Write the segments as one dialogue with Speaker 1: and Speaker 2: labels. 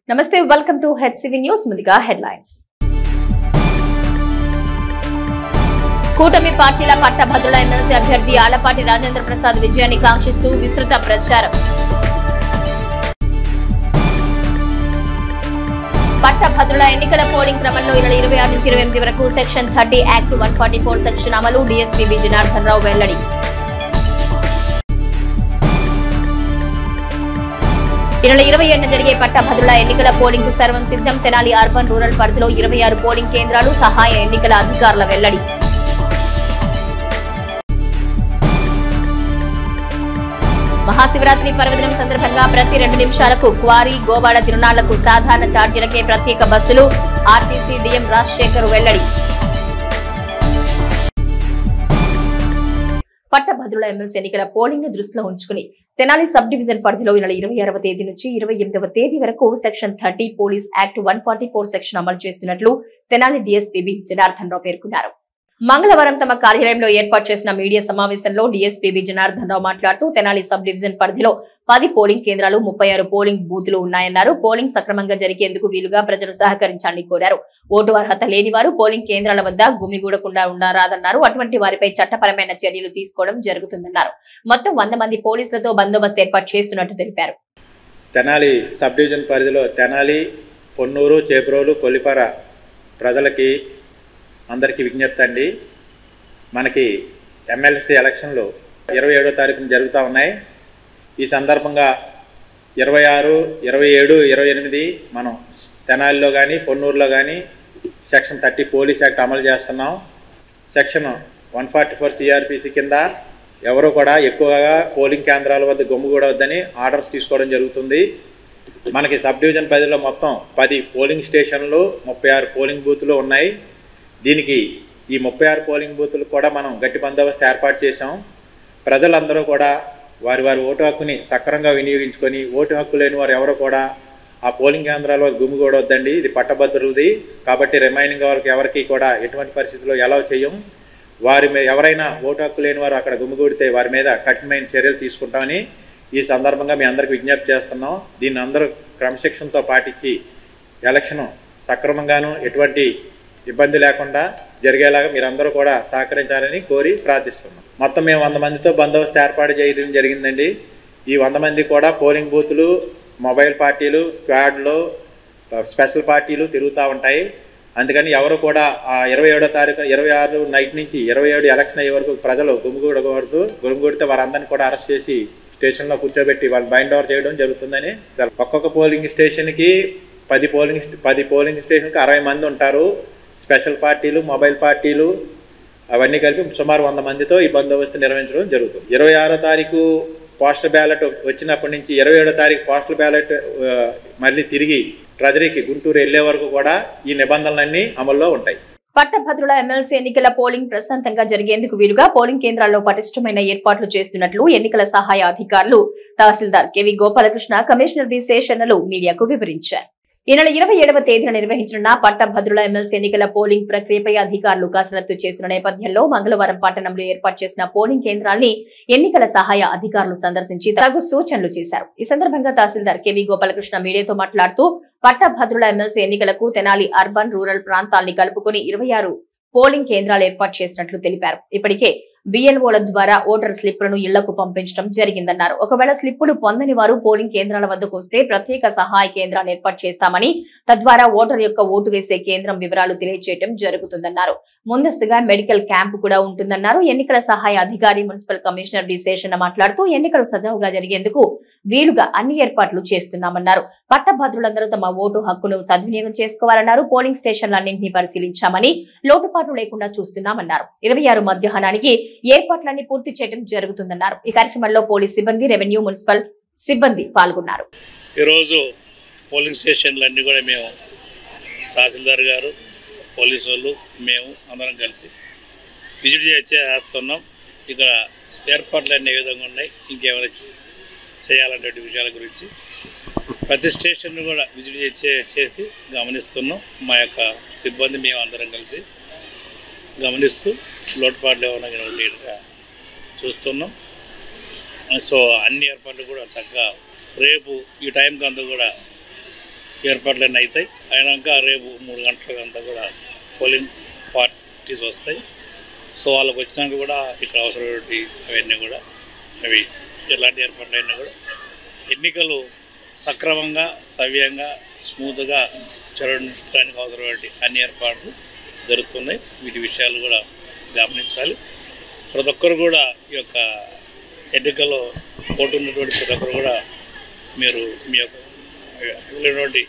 Speaker 1: నమస్తే welcome to HCV news. ముందుగా headlines. కూటమి పార్టీల పట్టభద్రుల ఎమ్మెల్సీ అభ్యర్థి ఆలపాటి రాజేంద్ర ప్రసాద్ విజయాన్ని కాంక్షిస్తూ విస్తృత ప్రచారం. పట్టభద్రుల ఎన్నికల పోలింగ్ క్రమంలో 26 నుంచి 28 వరకు సెక్షన్ 30 యాక్ట్ 144 సెక్షన్ అమలు. డీఎస్పీ జనార్దన్ రావు వెల్లడి. 2027 జరిగే పట్టభద్రుల ఎన్నికల పోలింగ్ కు సర్వం సిద్ధం. తెనాలి అర్బన్ రూరల్ పరిధిలో 26 పోలింగ్ కేంద్రాలు. సహాయ ఎన్నికల అధికారుల వెల్లడి. మహాశివరాత్రి పర్వదినం సందర్భంగా ప్రతి 2 నిమిషాలకు క్వారీ గోవాడ తిరునాళ్లకు సాధారణ ఛార్జీలకే ప్రత్యేక బస్సులు. ఆర్టీసీ డీఎం రాజశేఖర్ వెల్లడి. పట్టభద్రుల ఎమ్మెల్సీ ఎన్నికల పోలింగ్ ను దృష్టిలో ఉంచుకుని తెనాలి సబ్ డివిజన్ పరిధిలో 26వ తేదీ నుంచి 28వ తేదీ వరకు సెక్షన్ 30 పోలీస్ యాక్ట్ 144 సెక్షన్ అమలు చేస్తున్నట్లు తెనాలి డీఎస్పీ జనార్దన్ రావు పేర్కొన్నారు. మంగళవారం తమ కార్యాలయంలో ఏర్పాటు చేసిన మీడియా సమావేశంలో డీఎస్పీ జనార్దన్ రావు మాట్లాడుతూ తెనాలి సబ్ డివిజన్ పరిధిలో 10 పోలింగ్ కేంద్రాలు, 36 పోలింగ్ బూతులు ఉన్నాయన్నారు. పోలింగ్ సక్రమంగా జరిగేందుకు వీలుగా ప్రజలు సహకరించాలని కోరారు. ఓటు అర్హత లేని వారు పోలింగ్ కేంద్రాల వద్ద గుమిగూడకుండా ఉండరాదన్నారు. అటువంటి వారిపై చట్టపరమైన చర్యలు తీసుకోవడం జరుగుతుందన్నారు. మొత్తం 100 మంది పోలీసులతో బందోబస్తు ఏర్పాటు చేస్తున్నట్టు తెలిపారు.
Speaker 2: తెనాలి సబ్ డివిజన్ పరిధిలో తెనాలి, పొన్నూరు, చేబ్రోలు, కొల్లిపార ప్రజలకి అందరికీ విజ్ఞప్తి అండి. మనకి ఎమ్మెల్సీ ఎలక్షన్లు 27వ తారీఖున జరుగుతూ ఉన్నాయి. ఈ సందర్భంగా 26, 27, 28 మనం తెనాలిలో కానీ పొన్నూరులో కానీ సెక్షన్ 30 పోలీస్ యాక్ట్ అమలు చేస్తున్నాం. సెక్షన్ 144 సిఆర్పిసి కింద ఎవరు కూడా ఎక్కువగా పోలింగ్ కేంద్రాల వద్ద గుమిగూడవద్దని ఆర్డర్స్ తీసుకోవడం జరుగుతుంది. మనకి సబ్ డివిజన్ పరిధిలో మొత్తం 10 పోలింగ్ స్టేషన్లు, 36 పోలింగ్ బూతులు ఉన్నాయి. దీనికి ఈ 36 పోలింగ్ బూతులు కూడా మనం గట్టి బందోబస్తు ఏర్పాటు చేశాం. ప్రజలందరూ కూడా వారి ఓటు హక్కుని సక్రమంగా వినియోగించుకొని, ఓటు హక్కు లేని వారు ఎవరు కూడా ఆ పోలింగ్ కేంద్రాల గుమిగూడవద్దండి. ఇది పట్టభద్రులది కాబట్టి రిమైనింగ్ వాళ్ళకి ఎవరికి కూడా ఎటువంటి పరిస్థితుల్లో ఎలా చేయం. ఎవరైనా ఓటు హక్కు లేని వారు అక్కడ గుమిగూడితే వారి మీద కఠినమైన చర్యలు తీసుకుంటామని ఈ సందర్భంగా మీ అందరికి విజ్ఞప్తి చేస్తున్నాం. దీన్ని అందరూ క్రమశిక్షణతో పాటించి ఎలక్షన్ సక్రమంగాను ఎటువంటి ఇబ్బంది లేకుండా జరిగేలాగా మీరందరూ కూడా సహకరించాలని కోరి ప్రార్థిస్తున్నాం. మొత్తం మేము 100 మందితో బందోబస్తు ఏర్పాటు చేయడం జరిగిందండి. ఈ 100 మంది కూడా పోలింగ్ బూతులు, మొబైల్ పార్టీలు, స్క్వాడ్లు, స్పెషల్ పార్టీలు తిరుగుతూ ఉంటాయి. అందుకని ఎవరు కూడా ఆ 27వ తారీఖు 26 నైట్ నుంచి 27 ఎలక్షన్ అయ్యే వరకు ప్రజలు గుమిగూడకూడదు. గుమిగూడితే వారందరినీ కూడా అరెస్ట్ చేసి స్టేషన్లో కూర్చోబెట్టి వాళ్ళు బైండ్ ఓవర్ చేయడం జరుగుతుందని. ఒక్కొక్క పోలింగ్ స్టేషన్కి 10 పోలింగ్ స్టేషన్కి 60 మంది ఉంటారు. స్పెషల్ పార్టీలు, మొబైల్ పార్టీలు అవన్నీ కలిపి సుమారు 100 మందితో ఈ బందోబస్తు నిర్వహించడం జరుగుతుంది. 26వ తారీఖు పోస్టల్ బ్యాలెట్ వచ్చినప్పటి నుంచి 27వ తారీఖు పోస్టల్ బ్యాలెట్ మళ్ళీ తిరిగి ట్రెజరీకి గుంటూరు వెళ్లే వరకు కూడా ఈ నిబంధనలన్నీ అమల్లో ఉంటాయి.
Speaker 1: పట్టభద్రుల ఎమ్మెల్సీ ఎన్నికల పోలింగ్ ప్రశాంతంగా జరిగేందుకు వీలుగా పోలింగ్ కేంద్రాల్లో పటిష్టమైన ఏర్పాట్లు చేస్తున్నట్లు ఎన్నికల సహాయ అధికారులు తహసీల్దార్ కెవి గోపాలకృష్ణ, కమిషనర్ బి శేషన్నలు మీడియాకు వివరించారు. ఈ నెల 27వ తేదీన నిర్వహించనున్న పట్టభద్రుల ఎమ్మెల్సీ ఎన్నికల పోలింగ్ ప్రక్రియపై అధికారులు కసరత్తు చేస్తున్న నేపథ్యంలో మంగళవారం పట్టణంలో ఏర్పాటు చేసిన పోలింగ్ కేంద్రాల్ని ఎన్నికల సహాయ అధికారులు సందర్శించి తగు సూచనలు చేశారు. ఈ సందర్భంగా తహసీల్దార్ కెవి గోపాలకృష్ణ మీడియాతో మాట్లాడుతూ పట్టభద్రుల ఎమ్మెల్సీ ఎన్నికలకు తెనాలి అర్బన్ రూరల్ ప్రాంతాల్ని కలుపుకుని 26 పోలింగ్ కేంద్రాలు ఏర్పాటు చేసినట్లు తెలిపారు. ఇప్పటికే బిఎల్ఓల ద్వారా ఓటర్ స్లిప్పులను ఇళ్లకు పంపించడం జరిగిందన్నారు. ఒకవేళ స్లిప్పులు పొందని వారు పోలింగ్ కేంద్రాల వద్దకు వస్తే ప్రత్యేక సహాయ కేంద్రాన్ని ఏర్పాటు చేస్తామని, తద్వారా ఓటర్ యొక్క ఓటు వేసే కేంద్రం వివరాలు తెలియజేయడం జరుగుతుందన్నారు. ముందస్తుగా మెడికల్ క్యాంపు కూడా ఉంటుందన్నారు. ఎన్నికల సహాయ అధికారి మున్సిపల్ కమిషనర్ డి శేషన్న మాట్లాడుతూ ఎన్నికలు సజావుగా జరిగేందుకు వీలుగా అన్ని ఏర్పాట్లు చేస్తున్నామన్నారు. పట్టభద్రులందరూ తమ ఓటు హక్కును సద్వినియోగం చేసుకోవాలన్నారు. పోలింగ్ స్టేషన్లన్నింటినీ పరిశీలించామని, లోటుపాట్లు లేకుండా చూస్తున్నామన్నారు. 26 మధ్యాహ్నానికి ఏర్పాట్లన్నీ పూర్తి చేయడం జరుగుతుందన్నారు. ఈ కార్యక్రమంలో పోలీస్ సిబ్బంది, రెవెన్యూ, మున్సిపల్ సిబ్బంది పాల్గొన్నారు.
Speaker 3: ఈరోజు పోలింగ్ స్టేషన్లన్నీ కూడా మేము తహసీల్దార్ గారు, పోలీసు వాళ్ళు, మేము అందరం కలిసి విజిట్ చేస్తున్నాం. ఇక్కడ ఏర్పాట్లన్నీ ఏ విధంగా ఉన్నాయి, ఇంకేమైనా చేయాలనే విషయాల గురించి ప్రతి స్టేషన్ కూడా విజిట్ చేసి గమనిస్తున్నాం. మా యొక్క సిబ్బంది మేము అందరం కలిసి గమనిస్తూ లోటుపాట్లు ఏమైనా నీట్గా చూస్తున్నాం. సో అన్ని ఏర్పాట్లు కూడా చక్కగా రేపు ఈ టైంకి అంతా కూడా ఏర్పాట్లన్నీ అవుతాయి. అయినాక రేపు 3 గంటలకంతా కూడా పోలింగ్ పార్టీస్ వస్తాయి. సో వాళ్ళకి వచ్చినాక కూడా ఇక్కడ అవసరమైన అవన్నీ కూడా అవి ఎలాంటి ఏర్పాట్లు అయినా కూడా ఎన్నికలు సక్రమంగా సవ్యంగా స్మూత్గా జరగడానికి అవసరమైన అన్ని ఏర్పాట్లు జరుగుతున్నాయి. వీటి విషయాలు కూడా గమనించాలి. ప్రతి ఒక్కరు కూడా ఈ యొక్క ఎన్నికల్లో ఓటు ఉన్నటువంటి ప్రతి ఒక్కరు కూడా మీరు మీ యొక్క వెళ్ళినటువంటి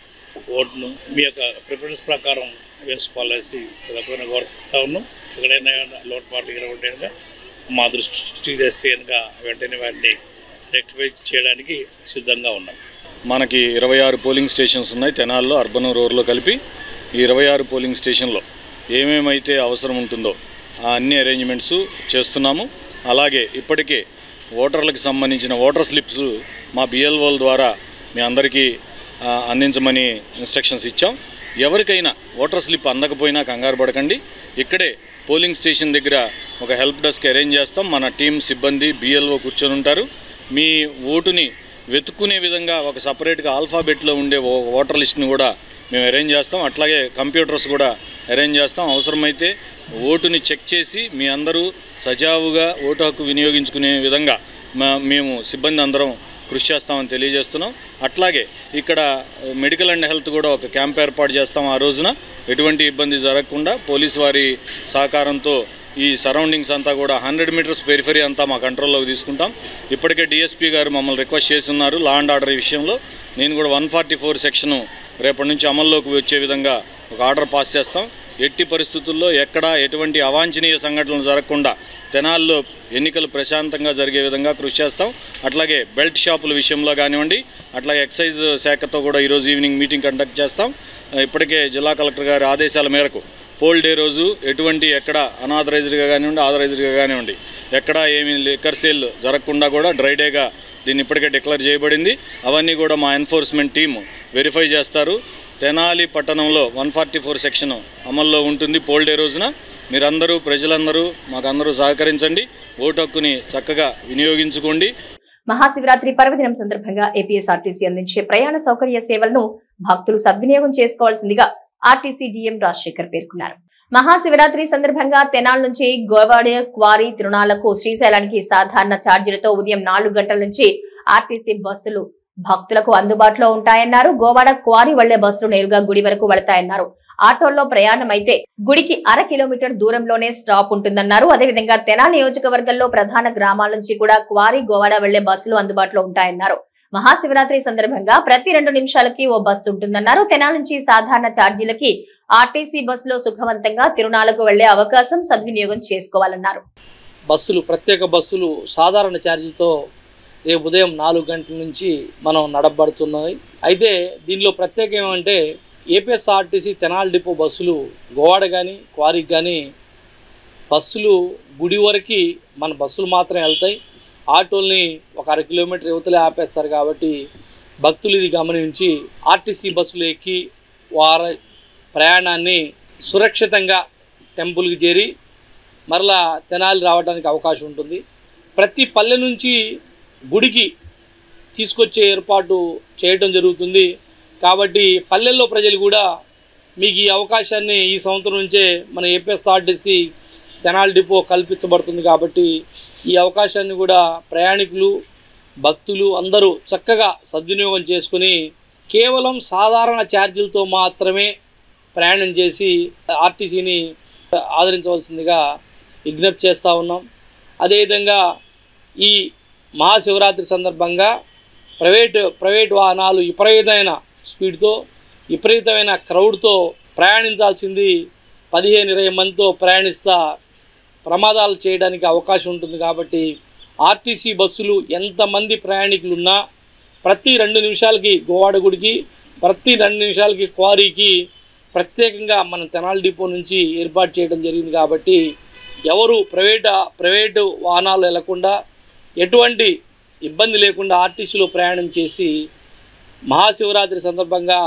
Speaker 3: ఓటును మీ యొక్క ప్రిఫరెన్స్ ప్రకారం వేసుకోవాల్సి ప్రతి ఒక్కరిని కోరుతూ ఉన్నాం. ఎక్కడైనా లోటుపాట్లు ఇక్కడ ఉంటే కనుక మా దృష్టి తెస్తే కనుక వెంటనే వాటిని రెక్టిఫై చేయడానికి సిద్ధంగా ఉన్నాం.
Speaker 4: మనకి 26 పోలింగ్ స్టేషన్స్ ఉన్నాయి తెనాల్లో, అర్బన్, రూరల్లో కలిపి. ఈ 26 పోలింగ్ స్టేషన్లో ఏమేమైతే అవసరం ఉంటుందో ఆ అన్ని అరేంజ్మెంట్స్ చేస్తున్నాము. అలాగే ఇప్పటికే ఓటర్లకు సంబంధించిన ఓటర్ స్లిప్స్ మా బిఎల్ఓల ద్వారా మీ అందరికీ అందించమని ఇన్స్ట్రక్షన్స్ ఇచ్చాం. ఎవరికైనా ఓటర్ స్లిప్ అందకపోయినా కంగారు పడకండి. ఇక్కడే పోలింగ్ స్టేషన్ దగ్గర ఒక హెల్ప్ డెస్క్ అరేంజ్ చేస్తాం. మన టీం సిబ్బంది బిఎల్ఓ కూర్చొని ఉంటారు. మీ ఓటుని వెతుక్కునే విధంగా ఒక సపరేట్గా ఆల్ఫాబెట్లో ఉండే ఓటర్ లిస్ట్ని కూడా మేము అరేంజ్ చేస్తాం. అట్లాగే కంప్యూటర్స్ కూడా అరేంజ్ చేస్తాం. అవసరమైతే ఓటుని చెక్ చేసి మీ అందరూ సజావుగా ఓటు హక్కు వినియోగించుకునే విధంగా మేము సిబ్బంది అందరం కృషి చేస్తామని తెలియజేస్తున్నాం. అట్లాగే ఇక్కడ మెడికల్ అండ్ హెల్త్ కూడా ఒక క్యాంప్ ఏర్పాటు చేస్తాం. ఆ రోజున ఎటువంటి ఇబ్బంది జరగకుండా పోలీసు వారి సహకారంతో ఈ సరౌండింగ్స్ అంతా కూడా 100 మీటర్స్ పెరిఫరీ అంతా మా కంట్రోల్లోకి తీసుకుంటాం. ఇప్పటికే డిఎస్పీ గారు మమ్మల్ని రిక్వెస్ట్ చేసి ఉన్నారు లా అండ్ ఆర్డర్ విషయంలో. నేను కూడా 144 సెక్షను రేపటి నుంచి అమల్లోకి వచ్చే విధంగా ఒక ఆర్డర్ పాస్ చేస్తాం. ఎట్టి పరిస్థితుల్లో ఎక్కడా ఎటువంటి అవాంఛనీయ సంఘటనలు జరగకుండా తెనాల్లో ఎన్నికలు ప్రశాంతంగా జరిగే విధంగా కృషి చేస్తాం. అట్లాగే బెల్ట్ షాపుల విషయంలో కానివ్వండి, అట్లాగే ఎక్సైజ్ శాఖతో కూడా ఈరోజు ఈవినింగ్ మీటింగ్ కండక్ట్ చేస్తాం. ఇప్పటికే జిల్లా కలెక్టర్ గారి ఆదేశాల మేరకు పోల్ డే రోజు ఎటువంటి ఎక్కడ అనాథరైజ్డ్గా కానివ్వండి, ఆథరైజ్డ్గా కానివ్వండి ఎక్కడా ఏమీ లిక్కర్ సేల్ జరగకుండా కూడా డ్రై డేగా దీన్ని ఇప్పటికే డిక్లేర్ చేయబడింది. అవన్నీ కూడా మా ఎన్ఫోర్స్మెంట్ టీము వెరిఫై చేస్తారు. తెనాలి పట్టణంలో 144 సెక్షన్ అమల్లో ఉంటుంది పోల్ డే రోజున. మీరందరూ ప్రజలందరూ మాకందరూ సహకరించండి, ఓటు హక్కుని చక్కగా వినియోగించుకోండి.
Speaker 1: మహాశివరాత్రి పర్వదినం సందర్భంగా ఏపీఎస్ఆర్టీసీ అందించే ప్రయాణ సౌకర్య సేవలను భక్తులు సద్వినియోగం చేసుకోవాల్సిందిగా ఆర్టీసీ డీఎం రాజశేఖర్ పేర్కొన్నారు. మహాశివరాత్రి సందర్భంగా తెనాల్ నుంచి గోవాడ క్వారీ తిరునాళ్లకు శ్రీశైలానికి సాధారణ ఛార్జీలతో ఉదయం 4 గంటల నుంచి ఆర్టీసీ బస్సులు భక్తులకు అందుబాటులో ఉంటాయన్నారు. గోవాడ క్వారీ వెళ్లే బస్సులు నేరుగా గుడి వరకు వెళతాయన్నారు. ఆటోల్లో ప్రయాణం అయితే గుడికి 1/2 కిలోమీటర్ దూరంలోనే స్టాప్ ఉంటుందన్నారు. అదేవిధంగా తెనాలి నియోజకవర్గంలో ప్రధాన గ్రామాల నుంచి కూడా క్వారీ గోవాడ వెళ్లే బస్సులు అందుబాటులో ఉంటాయన్నారు. మహాశివరాత్రి సందర్భంగా ప్రతి 2 నిమిషాలకి ఓ బస్సు ఉంటుందన్నారు. తెనాలి నుంచి సాధారణ ఛార్జీలకి ఆర్టీసీ బస్సులో సుఖవంతంగా తిరునాళ్లకు వెళ్లే అవకాశం సద్వినియోగం చేసుకోవాలన్నారు.
Speaker 5: బస్సులు ప్రత్యేక బస్సులు సాధారణ ఛార్జీలతో రేపు ఉదయం 4 గంటల నుంచి మనం నడపబడుతున్నాయి. అయితే దీనిలో ప్రత్యేకం ఏమంటే ఏపీఎస్ఆర్టీసీ తెనాలి డిపో బస్సులు గోవాడ కానీ క్వారీకి కానీ బస్సులు గుడి వరకు మన బస్సులు మాత్రమే వెళ్తాయి. ఆటోల్ని ఒక 1/2 కిలోమీటర్ యువతలే ఆపేస్తారు. కాబట్టి భక్తులు ఇది గమనించి ఆర్టీసీ బస్సులు ఎక్కి వారి ప్రయాణాన్ని సురక్షితంగా టెంపుల్కి చేరి మరలా తెనాలి రావడానికి అవకాశం ఉంటుంది. ప్రతి పల్లె నుంచి గుడికి తీసుకొచ్చే ఏర్పాటు చేయడం జరుగుతుంది. కాబట్టి పల్లెల్లో ప్రజలు కూడా మీకు ఈ అవకాశాన్ని ఈ సంవత్సరం నుంచే మన ఏపీఎస్ఆర్టీసీ తెనాలి డిపో కల్పించబడుతుంది. కాబట్టి ఈ అవకాశాన్ని కూడా ప్రయాణికులు భక్తులు అందరూ చక్కగా సద్వినియోగం చేసుకుని కేవలం సాధారణ ఛార్జీలతో మాత్రమే ప్రయాణం చేసి ఆర్టీసీని ఆదరించవలసిందిగా విజ్ఞప్తి చేస్తూ ఉన్నాం. అదేవిధంగా ఈ మహాశివరాత్రి సందర్భంగా ప్రైవేట్ వాహనాలు విపరీతమైన స్పీడ్తో విపరీతమైన క్రౌడ్తో ప్రయాణించాల్సింది 15-20 మందితో ప్రయాణిస్తా ప్రమాదాలు చేయడానికి అవకాశం ఉంటుంది. కాబట్టి ఆర్టీసీ బస్సులు ఎంతమంది ప్రయాణికులు ఉన్నా ప్రతి 2 నిమిషాలకి గోవాడ గుడికి, ప్రతి 2 నిమిషాలకి క్వారీకి ప్రత్యేకంగా మన తెనాలి డిపో నుంచి ఏర్పాటు చేయడం జరిగింది. కాబట్టి ఎవరు ప్రైవేటు వాహనాలు వెళ్లకుండా ఎటువంటి ఇబ్బంది లేకుండా ఆర్టీసీలో ప్రయాణం చేసి మహాశివరాత్రి సందర్భంగా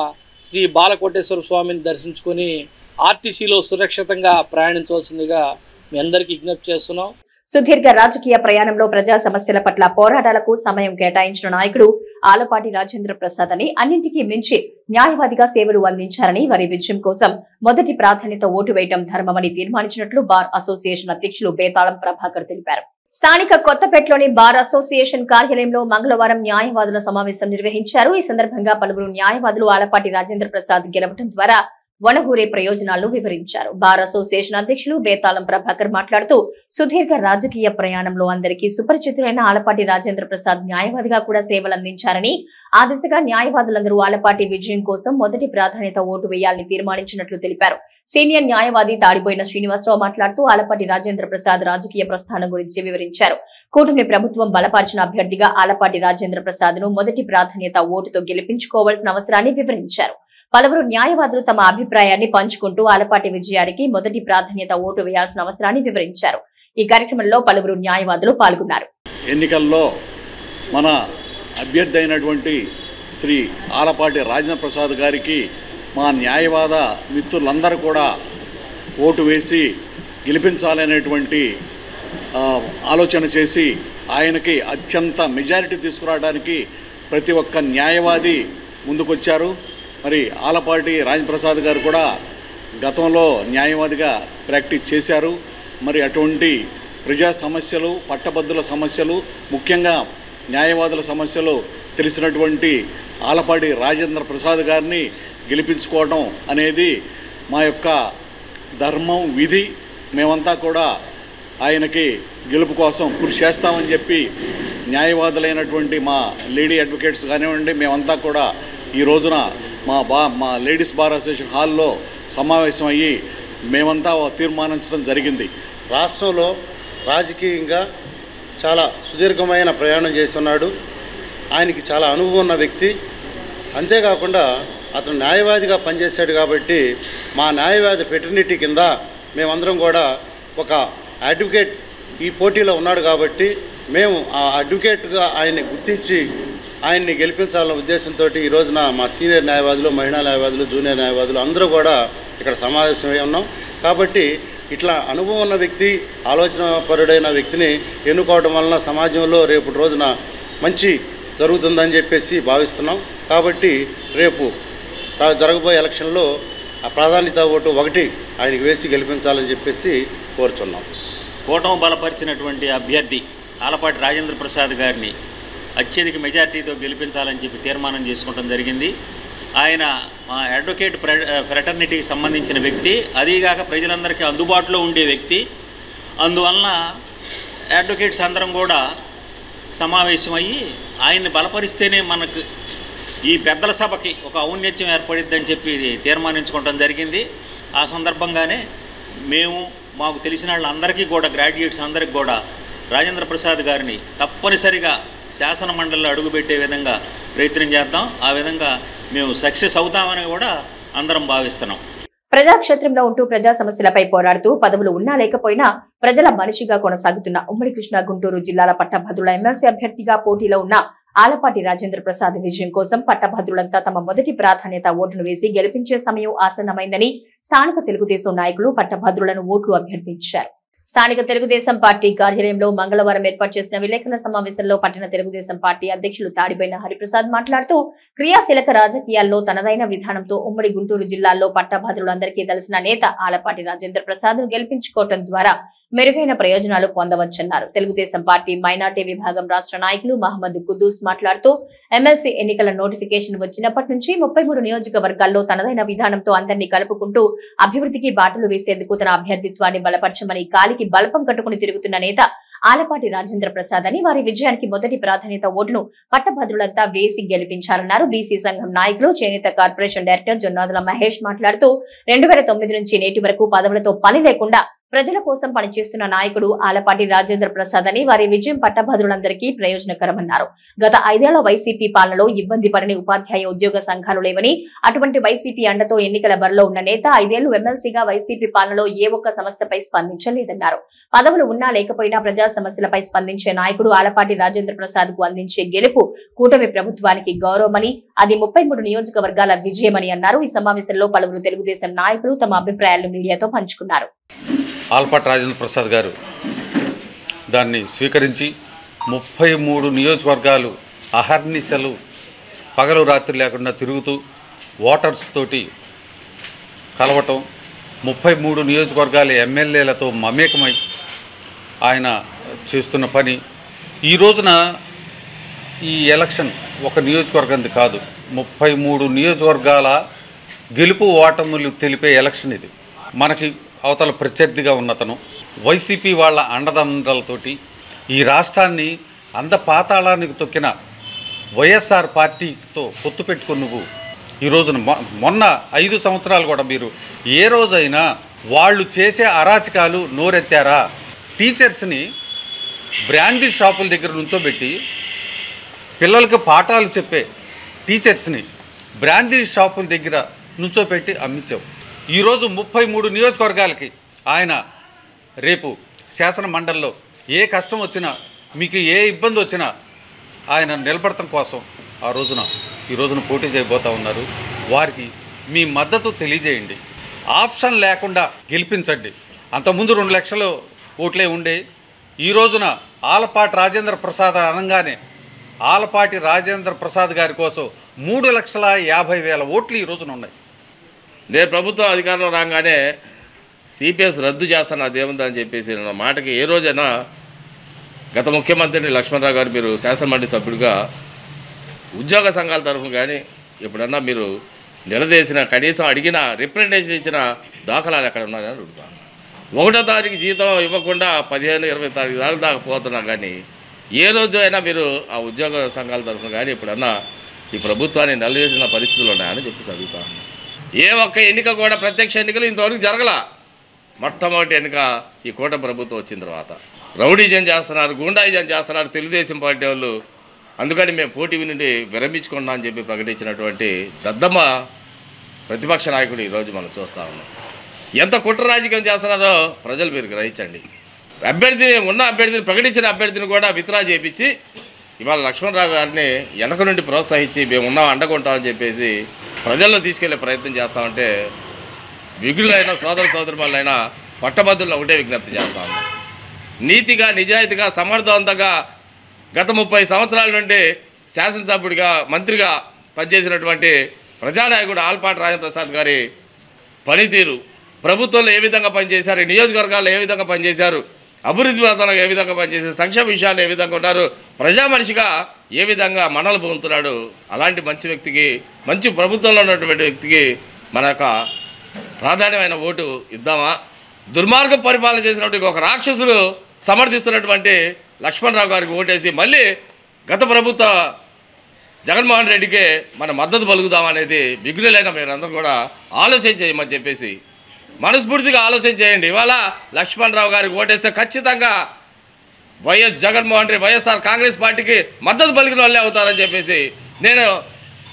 Speaker 5: శ్రీ బాలకోటేశ్వర స్వామిని దర్శించుకొని ఆర్టీసీలో సురక్షితంగా ప్రయాణించవలసిందిగా మీ అందరికీ విజ్ఞప్తి చేస్తున్నాం.
Speaker 1: సుదీర్ఘ రాజకీయ ప్రయాణంలో ప్రజా సమస్యల పట్ల పోరాటాలకు సమయం కేటాయించిన నాయకుడు ఆలపాటి రాజేంద్ర ప్రసాద్ అని, అన్నింటికీ మించి న్యాయవాదిగా సేవలు అందించారని, వారి విజయం కోసం మొదటి ప్రాధాన్యత ఓటు వేయడం ధర్మమని తీర్మానించినట్లు బార్ అసోసియేషన్ అధ్యక్షులు బేతాళం ప్రభాకర్ తెలిపారు. స్థానిక కొత్తపేటలోని బార్ అసోసియేషన్ కార్యాలయంలో మంగళవారం న్యాయవాదుల సమావేశం నిర్వహించారు. ఈ సందర్భంగా పలువురు న్యాయవాదులు ఆలపాటి రాజేంద్ర ప్రసాద్ గెలవడం ద్వారా వనగూరే ప్రయోజనాలను వివరించారు. బార్ అసోసియేషన్ అధ్యక్షులు బేతాళం ప్రభాకర్ మాట్లాడుతూ, సుదీర్ఘ రాజకీయ ప్రయాణంలో అందరికీ సుపరిచితులైన ఆలపాటి రాజేంద్ర ప్రసాద్ న్యాయవాదిగా కూడా సేవలందించారని, ఆ దిశగా న్యాయవాదులందరూ ఆలపాటి విజయం కోసం మొదటి ప్రాధాన్యత ఓటు వేయాలని తీర్మానించినట్లు తెలిపారు. సీనియర్ న్యాయవాది తాడిపోయిన శ్రీనివాసరావు మాట్లాడుతూ ఆలపాటి రాజేంద్ర ప్రసాద్ రాజకీయ ప్రస్థానం గురించి వివరించారు. కూటమి ప్రభుత్వం బలపరిచిన అభ్యర్థిగా ఆలపాటి రాజేంద్ర ప్రసాద్ ను మొదటి ప్రాధాన్యత ఓటుతో గెలిపించుకోవాల్సిన అవసరాన్ని వివరించారు. పలువురు న్యాయవాదులు తమ అభిప్రాయాన్ని పంచుకుంటూ ఆలపాటి విజయానికి మొదటి ప్రాధాన్యత ఓటు వేయాల్సిన అవసరాన్ని వివరించారు. ఈ కార్యక్రమంలో పలువురు న్యాయవాదులు పాల్గొన్నారు.
Speaker 6: ఎన్నికల్లో మన అభ్యర్థి అయినటువంటి శ్రీ ఆలపాటి రాజేంద్ర ప్రసాద్ గారికి మా న్యాయవాద మిత్రులందరూ కూడా ఓటు వేసి గెలిపించాలనేటువంటి ఆలోచన చేసి ఆయనకి అత్యంత మెజారిటీ తీసుకురావడానికి ప్రతి ఒక్క న్యాయవాది ముందుకొచ్చారు. మరి ఆలపాటి రాజేంద్ర ప్రసాద్ గారు కూడా గతంలో న్యాయవాదిగా ప్రాక్టీస్ చేశారు. మరి అటువంటి ప్రజా సమస్యలు, పట్టభద్రుల సమస్యలు, ముఖ్యంగా న్యాయవాదుల సమస్యలు తెలిసినటువంటి ఆలపాటి రాజేంద్ర ప్రసాద్ గారిని గెలిపించుకోవడం అనేది మా యొక్క ధర్మం, విధి. మేమంతా కూడా ఆయనకి గెలుపు కోసం కృషి చేస్తామని చెప్పి న్యాయవాదులైనటువంటి మా లేడీ అడ్వకేట్స్ కానివ్వండి, మేమంతా కూడా ఈ రోజున మా లేడీస్ బార్ అసోసియేషన్ హాల్లో సమావేశం అయ్యి మేమంతా తీర్మానించడం జరిగింది.
Speaker 7: రాష్ట్రంలో రాజకీయంగా చాలా సుదీర్ఘమైన ప్రయాణం చేస్తున్నాడు. ఆయనకి చాలా అనుభవం ఉన్న వ్యక్తి. అంతేకాకుండా అతను న్యాయవాదిగా పనిచేశాడు కాబట్టి మా న్యాయవాది ఫెటర్నిటీ కింద మేమందరం కూడా ఒక అడ్వకేట్ ఈ పోటీలో ఉన్నాడు కాబట్టి మేము ఆ అడ్వకేట్గా ఆయన్ని గుర్తించి ఆయన్ని గెలిపించాలన్న ఉద్దేశంతో ఈ రోజున మా సీనియర్ న్యాయవాదులు, మహిళా న్యాయవాదులు, జూనియర్ న్యాయవాదులు అందరూ కూడా ఇక్కడ సమావేశమై ఉన్నాం. కాబట్టి ఇట్లా అనుభవం ఉన్న వ్యక్తి, ఆలోచనాపరుడైన వ్యక్తిని ఎన్నుకోవడం వలన సమాజంలో రేపు రోజున మంచి జరుగుతుందని చెప్పేసి భావిస్తున్నాం. కాబట్టి రేపు జరగబోయే ఎలక్షన్లో ఆ ప్రాధాన్యత ఓటు 1 ఆయనకి వేసి గెలిపించాలని చెప్పేసి కోరుచున్నాం.
Speaker 8: కూటమి బలపరిచినటువంటి అభ్యర్థి ఆలపాటి రాజేంద్ర ప్రసాద్ గారిని అత్యధిక మెజార్టీతో గెలిపించాలని చెప్పి తీర్మానం చేసుకోవడం జరిగింది. ఆయన మా అడ్వకేట్ ఫ్రెటర్నిటీకి సంబంధించిన వ్యక్తి, అదీగాక ప్రజలందరికీ అందుబాటులో ఉండే వ్యక్తి. అందువలన అడ్వకేట్స్ అందరం కూడా సమావేశమయ్యి ఆయన్ని బలపరిస్తేనే మనకు ఈ పెద్దల సభకి ఒక ఔన్నత్యం ఏర్పడిద్దని చెప్పి తీర్మానించుకోవడం జరిగింది. ఆ సందర్భంగానే మాకు తెలిసిన వాళ్ళందరికీ కూడా, గ్రాడ్యుయేట్స్ అందరికీ కూడా రాజేంద్ర ప్రసాద్ గారిని తప్పనిసరిగా శాసన మండలిలో అడుగుపెట్టే విధంగా ప్రయత్నం చేద్దాం. ఆ విధంగా మేము సక్సెస్ అవుతామని కూడా అందరం భావిస్తున్నాం.
Speaker 1: ప్రజాక్షేత్రంలో ఉంటూ ప్రజా సమస్యలపై పోరాడుతూ పదవులు ఉన్నా లేకపోయినా ప్రజల మనిషిగా కొనసాగుతున్న ఉమ్మడి కృష్ణా, గుంటూరు జిల్లాల పట్టభద్రుల ఎమ్మెల్సీ అభ్యర్థిగా పోటీలో ఉన్న ఆలపాటి రాజేంద్ర ప్రసాద్ విజయం కోసం పట్టభద్రులంతా తమ మొదటి ప్రాధాన్యత ఓటును వేసి గెలిపించే సమయం ఆసన్నమైందని స్థానిక తెలుగుదేశం నాయకులు పట్టభద్రులను ఓట్లు అభ్యర్థించారు. స్థానిక తెలుగుదేశం పార్టీ కార్యాలయంలో మంగళవారం ఏర్పాటు చేసిన విలేకరుల సమావేశంలో పట్టణ తెలుగుదేశం పార్టీ అధ్యక్షులు తాడిపోయిన హరిప్రసాద్ మాట్లాడుతూ, క్రియాశీలక రాజకీయాల్లో తనదైన విధానంతో ఉమ్మడి గుంటూరు జిల్లాల్లో పట్టభద్రులందరికీ తెలిసిన నేత ఆలపాటి రాజేంద్ర ప్రసాద్ ను గెలిపించుకోవడం ద్వారా మెరుగైన ప్రయోజనాలు పొందవచ్చన్నారు. తెలుగుదేశం పార్టీ మైనార్టీ విభాగం రాష్ట్ర నాయకులు మహమ్మద్ కుద్దూస్ మాట్లాడుతూ, ఎమ్మెల్సీ ఎన్నికల నోటిఫికేషన్ వచ్చినప్పటి నుంచి 33 నియోజకవర్గాల్లో తనదైన విధానంతో అందరినీ కలుపుకుంటూ అభివృద్ధికి బాటలు వేసేందుకు తన అభ్యర్థిత్వాన్ని బలపరచమని కాలికి బలపం కట్టుకుని తిరుగుతున్న నేత ఆలపాటి రాజేంద్ర ప్రసాద్ అని, వారి విజయానికి మొదటి ప్రాధాన్యత ఓటును పట్టభద్రులంతా వేసి గెలిపించాలన్నారు. బీసీ సంఘం నాయకులు, చేనేత కార్పొరేషన్ డైరెక్టర్ జొన్నాదుల మహేష్ మాట్లాడుతూ, 2009 నుంచి నేటి వరకు పదవులతో పని లేకుండా ప్రజల కోసం పనిచేస్తున్న నాయకుడు ఆలపాటి రాజేంద్ర ప్రసాద్ అని, వారి విజయం పట్టభద్రులందరికీ ప్రయోజనకరమన్నారు. గత 5 ఏళ్ల వైసీపీ పాలనలో ఇబ్బంది పడని ఉపాధ్యాయ ఉద్యోగ సంఘాలు లేవని, అటువంటి వైసీపీ అండతో ఎన్నికల బరిలో ఉన్న నేత 5 ఏళ్లు ఎమ్మెల్సీగా వైసీపీ పాలనలో ఏ ఒక్క సమస్యపై స్పందించలేదన్నారు. పదవులు ఉన్నా లేకపోయినా ప్రజా సమస్యలపై స్పందించే నాయకుడు ఆలపాటి రాజేంద్ర ప్రసాద్ కు అందించే గెలుపు కూటమి ప్రభుత్వానికి గౌరవమని, అది 33 నియోజకవర్గాల విజయమని అన్నారు. ఈ సమావేశంలో పలువురు తెలుగుదేశం నాయకులు తమ అభిప్రాయాలను మీడియాతో పంచుకున్నారు.
Speaker 9: ఆలపాటి రాజేంద్ర ప్రసాద్ గారు దాన్ని స్వీకరించి 33 నియోజకవర్గాలు అహర్నిశలు పగలు రాత్రి లేకుండా తిరుగుతూ ఓటర్స్ తోటి కలవటం, 33 నియోజకవర్గాల ఎమ్మెల్యేలతో మమేకమై ఆయన చేస్తున్న పని. ఈ రోజున ఈ ఎలక్షన్ ఒక నియోజకవర్గంది కాదు, 33 నియోజకవర్గాల గెలుపు ఓటములు తెలిపే ఎలక్షన్ ఇది. మనకి అవతల ప్రత్యర్థిగా ఉన్నతను వైసీపీ వాళ్ళ అండదండలతోటి ఈ రాష్ట్రాన్ని పాతాళానికి తొక్కిన వైఎస్ఆర్ పార్టీతో పొత్తు పెట్టుకుని నువ్వు ఈ రోజున మొన్న 5 సంవత్సరాలు కూడా మీరు ఏ రోజైనా వాళ్ళు చేసే అరాచకాలు నోరెత్తారా? టీచర్స్ని బ్రాందీ షాపుల దగ్గర నుంచోబెట్టి పిల్లలకు పాఠాలు చెప్పే టీచర్స్ని బ్రాందీ షాపుల దగ్గర నుంచోబెట్టి అమ్మించావు. ఈరోజు 33 నియోజకవర్గాలకి ఆయన రేపు శాసన మండలిలో ఏ కష్టం వచ్చినా, మీకు ఏ ఇబ్బంది వచ్చినా ఆయన నిలబడటం కోసం ఈ రోజున పోటీ చేయబోతూ ఉన్నారు. వారికి మీ మద్దతు తెలియజేయండి, ఆప్షన్ లేకుండా గెలిపించండి. అంతకుముందు 2 లక్షలు ఓట్లే ఉండే, ఈ రోజున ఆలపాటి రాజేంద్ర ప్రసాద్ అనగానే ఆలపాటి రాజేంద్ర ప్రసాద్ గారి కోసం 3,50,000 ఓట్లు ఈ రోజున ఉన్నాయి.
Speaker 10: నేను ప్రభుత్వం అధికారంలో రాగానే సిపిఎస్ రద్దు చేస్తాను అదేముందని చెప్పేసి నా మాటకి ఏ రోజైనా గత ముఖ్యమంత్రిని లక్ష్మణరావు గారు మీరు శాసనమండలి సభ్యుడిగా ఉద్యోగ సంఘాల తరఫున కానీ ఎప్పుడన్నా మీరు నిలదీసిన, కనీసం అడిగిన, రిప్రజెంటేషన్ ఇచ్చిన దాఖలాలు ఎక్కడ ఉన్నాయని అడుగుతాను. 1వ తారీఖు జీతం ఇవ్వకుండా 15-20 తారీఖు దాకా పోతున్నా కానీ ఏ రోజు అయినా మీరు ఆ ఉద్యోగ సంఘాల తరఫున కానీ ఎప్పుడన్నా ఈ ప్రభుత్వాన్ని నిలదీసిన పరిస్థితులు ఉన్నాయని చెప్పేసి అడుగుతాను. ఏ ఒక్క ఎన్నిక కూడా ప్రత్యక్ష ఎన్నికలు ఇంతవరకు జరగల. మొట్టమొదటి ఎన్నిక ఈ కూటమి ప్రభుత్వం వచ్చిన తర్వాత రౌడీజం చేస్తున్నారు, గూండాయిజం చేస్తున్నారు తెలుగుదేశం పార్టీ వాళ్ళు. అందుకని మేము పోటీ నుండి విరమించుకున్నాం అని చెప్పి ప్రకటించినటువంటి దద్దమ్మ ప్రతిపక్ష నాయకుడు ఈరోజు మనం చూస్తూ ఉన్నాం. ఎంత కుట్ర రాజకీయం చేస్తున్నారో ప్రజలు మీరు గ్రహించండి. అభ్యర్థిని ప్రకటించిన అభ్యర్థిని కూడా విత్డ్రా చేయించి ఇవాళ లక్ష్మణరావు గారిని వెనక నుండి ప్రోత్సహించి మేము ఉన్నాం అండకుంటామని చెప్పేసి ప్రజల్లో తీసుకెళ్లే ప్రయత్నం చేస్తామంటే విఘ్నులైన సోదరులైనా పట్టభద్రులను ఒకటే విజ్ఞప్తి చేస్తా ఉన్నాం. నీతిగా, నిజాయితీగా, సమర్థవంతంగా గత 30 సంవత్సరాల నుండి శాసనసభ్యుడిగా, మంత్రిగా పనిచేసినటువంటి ప్రజానాయకుడు ఆలపాటి రాజేంద్ర ప్రసాద్ గారి పనితీరు, ప్రభుత్వంలో ఏ విధంగా పనిచేశారు, నియోజకవర్గాల్లో ఏ విధంగా పనిచేశారు, అభివృద్ధి పథంలో ఏ విధంగా పనిచేశారు, సంక్షేమ విషయాలు ఏ విధంగా ఉన్నారు, ప్రజా మనిషిగా ఏ విధంగా మనలు పొందుతున్నాడు, అలాంటి మంచి వ్యక్తికి, మంచి ప్రభుత్వంలో ఉన్నటువంటి వ్యక్తికి మన యొక్క ప్రాధాన్యమైన ఓటు ఇద్దామా? దుర్మార్గ పరిపాలన చేసినటువంటి ఒక రాక్షసుడు సమర్థిస్తున్నటువంటి లక్ష్మణరావు గారికి ఓటేసి మళ్ళీ గత ప్రభుత్వ జగన్మోహన్ రెడ్డికే మన మద్దతు పలుకుదామనేది విఘ్నులైన మీరందరూ కూడా ఆలోచన చేయమని చెప్పేసి మనస్ఫూర్తిగా ఆలోచన చేయండి. ఇవాళ లక్ష్మణరావు గారికి ఓటేస్తే ఖచ్చితంగా వైఎస్ఆర్ కాంగ్రెస్ పార్టీకి మద్దతు పలికిన వాళ్ళే అవుతారని చెప్పేసి నేను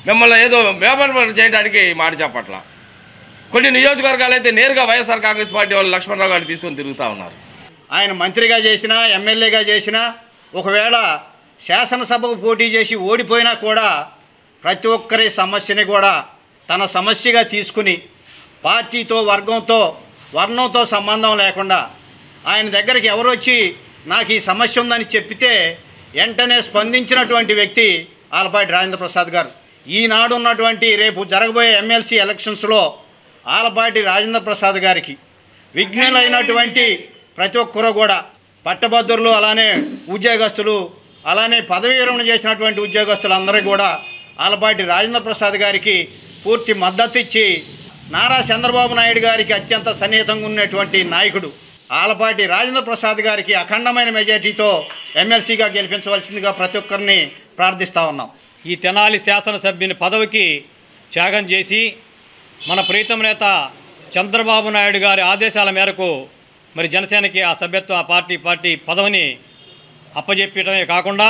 Speaker 10: మిమ్మల్ని ఏదో వ్యాపారం చేయడానికి మాట చెప్పట్లా. కొన్ని నియోజకవర్గాలు అయితే నేరుగా వైఎస్ఆర్ కాంగ్రెస్ పార్టీ వాళ్ళు లక్ష్మణరావు గారిని తీసుకొని తిరుగుతూ ఉన్నారు.
Speaker 11: ఆయన మంత్రిగా చేసినా, ఎమ్మెల్యేగా చేసినా, ఒకవేళ శాసనసభకు పోటీ చేసి ఓడిపోయినా కూడా ప్రతి ఒక్కరి సమస్యని కూడా తన సమస్యగా తీసుకుని పార్టీతో, వర్ణంతో సంబంధం లేకుండా ఆయన దగ్గరికి ఎవరు వచ్చి నాకు ఈ సమస్య ఉందని చెప్పితే వెంటనే స్పందించినటువంటి వ్యక్తి ఆలపాటి రాజేంద్ర ప్రసాద్ గారు. ఈనాడు ఉన్నటువంటి రేపు జరగబోయే ఎమ్మెల్సీ ఎలక్షన్స్లో ఆలపాటి రాజేంద్ర ప్రసాద్ గారికి విఘ్నులైనటువంటి ప్రతి ఒక్కరు కూడా పట్టభద్రులు, అలానే ఉద్యోగస్తులు, అలానే పదవీ విరమణ చేసినటువంటి ఉద్యోగస్తులందరూ కూడా ఆలపాటి రాజేంద్ర ప్రసాద్ గారికి పూర్తి మద్దతు ఇచ్చి నారా చంద్రబాబు నాయుడు గారికి అత్యంత సన్నిహితంగా ఉన్నటువంటి నాయకుడు ఆలపాటి రాజేంద్ర ప్రసాద్ గారికి అఖండమైన మెజార్టీతో ఎమ్మెల్సీగా గెలిపించవలసిందిగా ప్రతి ఒక్కరిని ప్రార్థిస్తూ ఉన్నాం.
Speaker 12: ఈ తెనాలి శాసనసభ్యుని పదవికి త్యాగం చేసి మన ప్రీతం నేత చంద్రబాబు నాయుడు గారి ఆదేశాల మేరకు మరి జనసేనకి ఆ సభ్యత్వం, ఆ పార్టీ పదవిని అప్పజెప్పడమే కాకుండా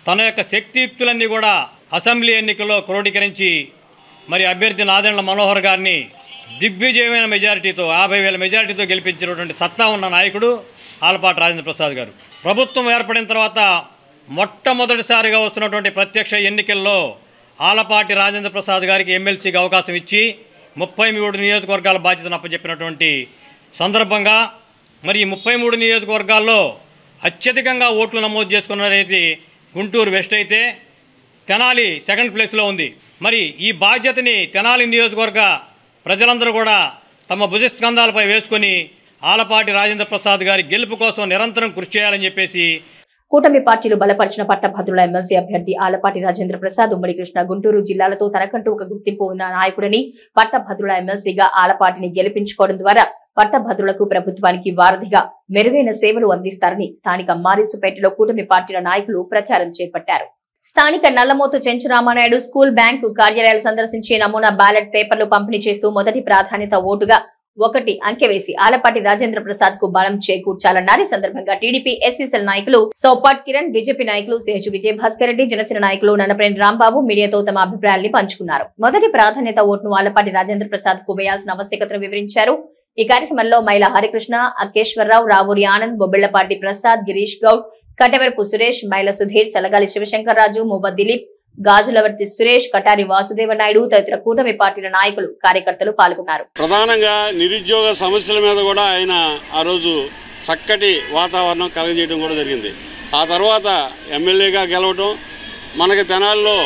Speaker 12: తన యొక్క శక్తియుక్తులన్నీ కూడా అసెంబ్లీ ఎన్నికల్లో క్రోడీకరించి మరి అభ్యర్థి నాదెండ్ల మనోహర్ గారిని దిగ్విజయమైన మెజారిటీతో 50,000 మెజారిటీతో గెలిపించినటువంటి సత్తా ఉన్న నాయకుడు ఆలపాటి రాజేంద్ర ప్రసాద్ గారు. ప్రభుత్వం ఏర్పడిన తర్వాత మొట్టమొదటిసారిగా వస్తున్నటువంటి ప్రత్యక్ష ఎన్నికల్లో ఆలపాటి రాజేంద్ర ప్రసాద్ గారికి ఎమ్మెల్సీకి అవకాశం ఇచ్చి 33 నియోజకవర్గాల బాధ్యతను అప్పచెప్పినటువంటి సందర్భంగా మరి 33 నియోజకవర్గాల్లో అత్యధికంగా ఓట్లు నమోదు చేసుకున్నది గుంటూరు వెస్ట్ అయితే తెనాలి సెకండ్ ప్లేస్లో ఉంది. మరి ఈ బాధ్యతని తెనాలి నియోజకవర్గ ప్రజలందరూ కూడా తమ భుజస్కంధాలపై వేసుకొని ఆలపాటి రాజేంద్ర ప్రసాద్ గారి గెలుపు కోసం నిరంతరం కృషి చేయాలని చెప్పేసి
Speaker 1: కూటమి పార్టీలు బలపరిచిన పట్టభద్రుల ఎమ్మెల్సీ అభ్యర్థి ఆలపాటి రాజేంద్ర ప్రసాద్ ఉమ్మడి కృష్ణా గుంటూరు జిల్లాలతో తనకంటూ ఒక గుర్తింపు ఉన్న నాయకుడని, పట్టభద్రుల ఎమ్మెల్సీగా ఆలపాటిని గెలిపించుకోవడం ద్వారా పట్టభద్రులకు ప్రభుత్వానికి వారధిగా మెరుగైన సేవలు అందిస్తారని స్థానిక మారిసుపేటలో కూటమి పార్టీల నాయకులు ప్రచారం చేపట్టారు. స్థానిక నల్లమోతు చెంచురామానాయుడు స్కూల్ బ్యాంకు కార్యాలయాలు సందర్శించి నమూనా బ్యాలెట్ పేపర్లు పంపిణీ చేస్తూ మొదటి ప్రాధాన్యత ఓటుగా 1 అంకె వేసి ఆలపాటి రాజేంద్ర ప్రసాద్ కు బలం చేకూర్చాలన్నారు. ఈ సందర్భంగా టీడీపీ ఎస్సీసీఎల్ నాయకులు సౌపాట్ కిరణ్, బీజేపీ నాయకులు సేహు విజయభాస్కర్ రెడ్డి, జనసేన నాయకులు నన్నపనేని రాంబాబు మీడియాతో తమ అభిప్రాయాన్ని పంచుకున్నారు. మొదటి ప్రాధాన్యత ఓటును ఆలపాటి రాజేంద్ర ప్రసాద్ కు వేయాల్సిన ఆవశ్యకతను వివరించారు. ఈ కార్యక్రమంలో మైల హరికృష్ణ, అక్కేశ్వరరావు, రావూరి ఆనంద్, బొబ్బిళ్లపాటి ప్రసాద్, గిరీష్ గౌడ్, కటవరపు సురేష్, మైల సుధీర్, చలగాలి శివశంకర్ రాజు, మువ్వ దిలీప్, గాజులవర్తి సురేష్, కటారి వాసుదేవ నాయుడు తదితర కూటమి పార్టీల నాయకులు, కార్యకర్తలు పాల్గొన్నారు.
Speaker 13: ప్రధానంగా నిరుద్యోగ సమస్యల మీద కూడా ఆయన ఆ రోజు చక్కటి వాతావరణం కలగజేయడం కూడా జరిగింది. ఆ తర్వాత ఎమ్మెల్యేగా గెలవడం, మనకి తెనాలిలో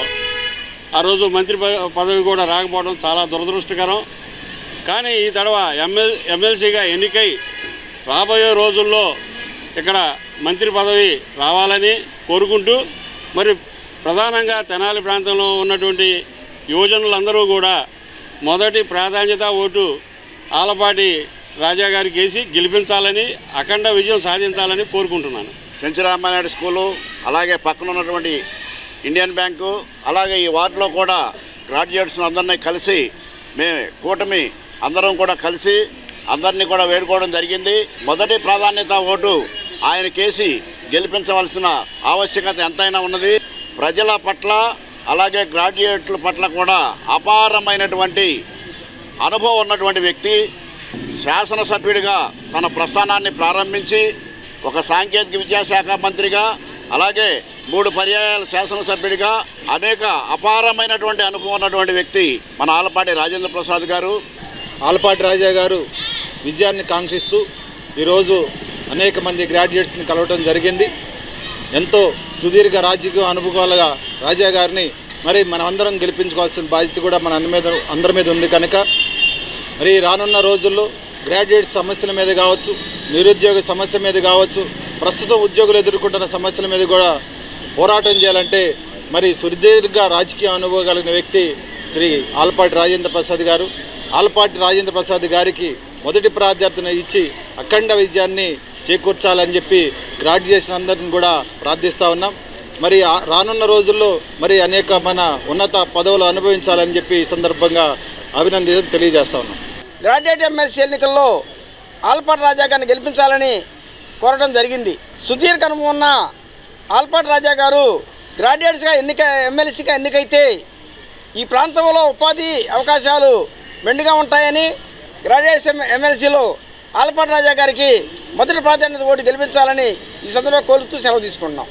Speaker 13: ఆ రోజు మంత్రి పదవి కూడా రాకపోవడం చాలా దురదృష్టకరం. కానీ ఈ తడవ ఎమ్మెల్సీగా ఎన్నికై రాబోయే రోజుల్లో ఇక్కడ మంత్రి పదవి రావాలని కోరుకుంటూ, మరి ప్రధానంగా తెనాలి ప్రాంతంలో ఉన్నటువంటి యువజనులందరూ కూడా మొదటి ప్రాధాన్యత ఓటు ఆలపాటి రాజా గారికి వేసి గెలిపించాలని, అఖండ విజయం సాధించాలని కోరుకుంటున్నాను.
Speaker 6: చెంచురామానాయుడు స్కూలు, అలాగే పక్కన ఉన్నటువంటి ఇండియన్ బ్యాంకు, అలాగే ఈ వార్డులో కూడా గ్రాడ్యుయేట్స్ అందరినీ కలిసి మేము కూటమి అందరం కూడా కలిసి అందరినీ కూడా వేడుకోవడం జరిగింది. మొదటి ప్రాధాన్యత ఓటు ఆయనకేసి గెలిపించవలసిన ఆవశ్యకత ఎంతైనా ఉన్నది. ప్రజల పట్ల అలాగే గ్రాడ్యుయేట్ల పట్ల కూడా అపారమైనటువంటి అనుభవం ఉన్నటువంటి వ్యక్తి. శాసనసభ్యుడిగా తన ప్రస్థానాన్ని ప్రారంభించి ఒక సాంకేతిక విద్యాశాఖ మంత్రిగా, అలాగే 3 పర్యాయాల శాసనసభ్యుడిగా అనేక అపారమైనటువంటి అనుభవం ఉన్నటువంటి వ్యక్తి మన ఆలపాటి రాజేంద్ర ప్రసాద్ గారు.
Speaker 14: ఆలపాటి రాజా గారు విజయాన్ని కాంక్షిస్తూ ఈరోజు అనేక మంది గ్రాడ్యుయేట్స్ని కలవటం జరిగింది. ఎంతో సుదీర్ఘ రాజకీయ అనుభవాలుగా రాజా గారిని మరి మనమందరం గెలిపించుకోవాల్సిన బాధ్యత కూడా మన అందరి మీద ఉంది కనుక మరి రానున్న రోజుల్లో గ్రాడ్యుయేట్ సమస్యల మీద కావచ్చు, నిరుద్యోగ సమస్య మీద కావచ్చు, ప్రస్తుతం ఉద్యోగులు ఎదుర్కొంటున్న సమస్యల మీద కూడా పోరాటం చేయాలంటే మరి సుదీర్ఘ రాజకీయ అనుభవం కలిగిన వ్యక్తి శ్రీ ఆలపాటి రాజేంద్ర ప్రసాద్ గారు. ఆలపాటి రాజేంద్ర ప్రసాద్ గారికి మొదటి ప్రాధాన్యత ఇచ్చి అఖండ విజయాన్ని చేకూర్చాలని చెప్పి గ్రాడ్యుయేషన్ అందరిని కూడా ప్రార్థిస్తూ ఉన్నాం. మరి రానున్న రోజుల్లో మరి అనేక మన ఉన్నత పదవులు అనుభవించాలని చెప్పి ఈ సందర్భంగా అభినందనలు తెలియజేస్తా ఉన్నాం.
Speaker 15: గ్రాడ్యుయేట్ ఎమ్మెల్సీ ఎన్నికల్లో ఆలపాటి రాజా గారిని గెలిపించాలని కోరడం జరిగింది. సుదీర్ఘ అనుభవం ఉన్న ఆలపాటి రాజా గారు గ్రాడ్యుయేట్స్గా ఎమ్మెల్సీగా ఎన్నికైతే ఈ ప్రాంతంలో ఉపాధి అవకాశాలు మెండుగా ఉంటాయని గ్రాడ్యుయేట్స్ ఎమ్మెల్సీలో ఆలపాటి రాజా గారికి మొదటి ప్రాధాన్యత ఓటు గెలిపించాలని ఈ సందర్భంగా కోరుతూ సెలవు తీసుకుంటున్నాం.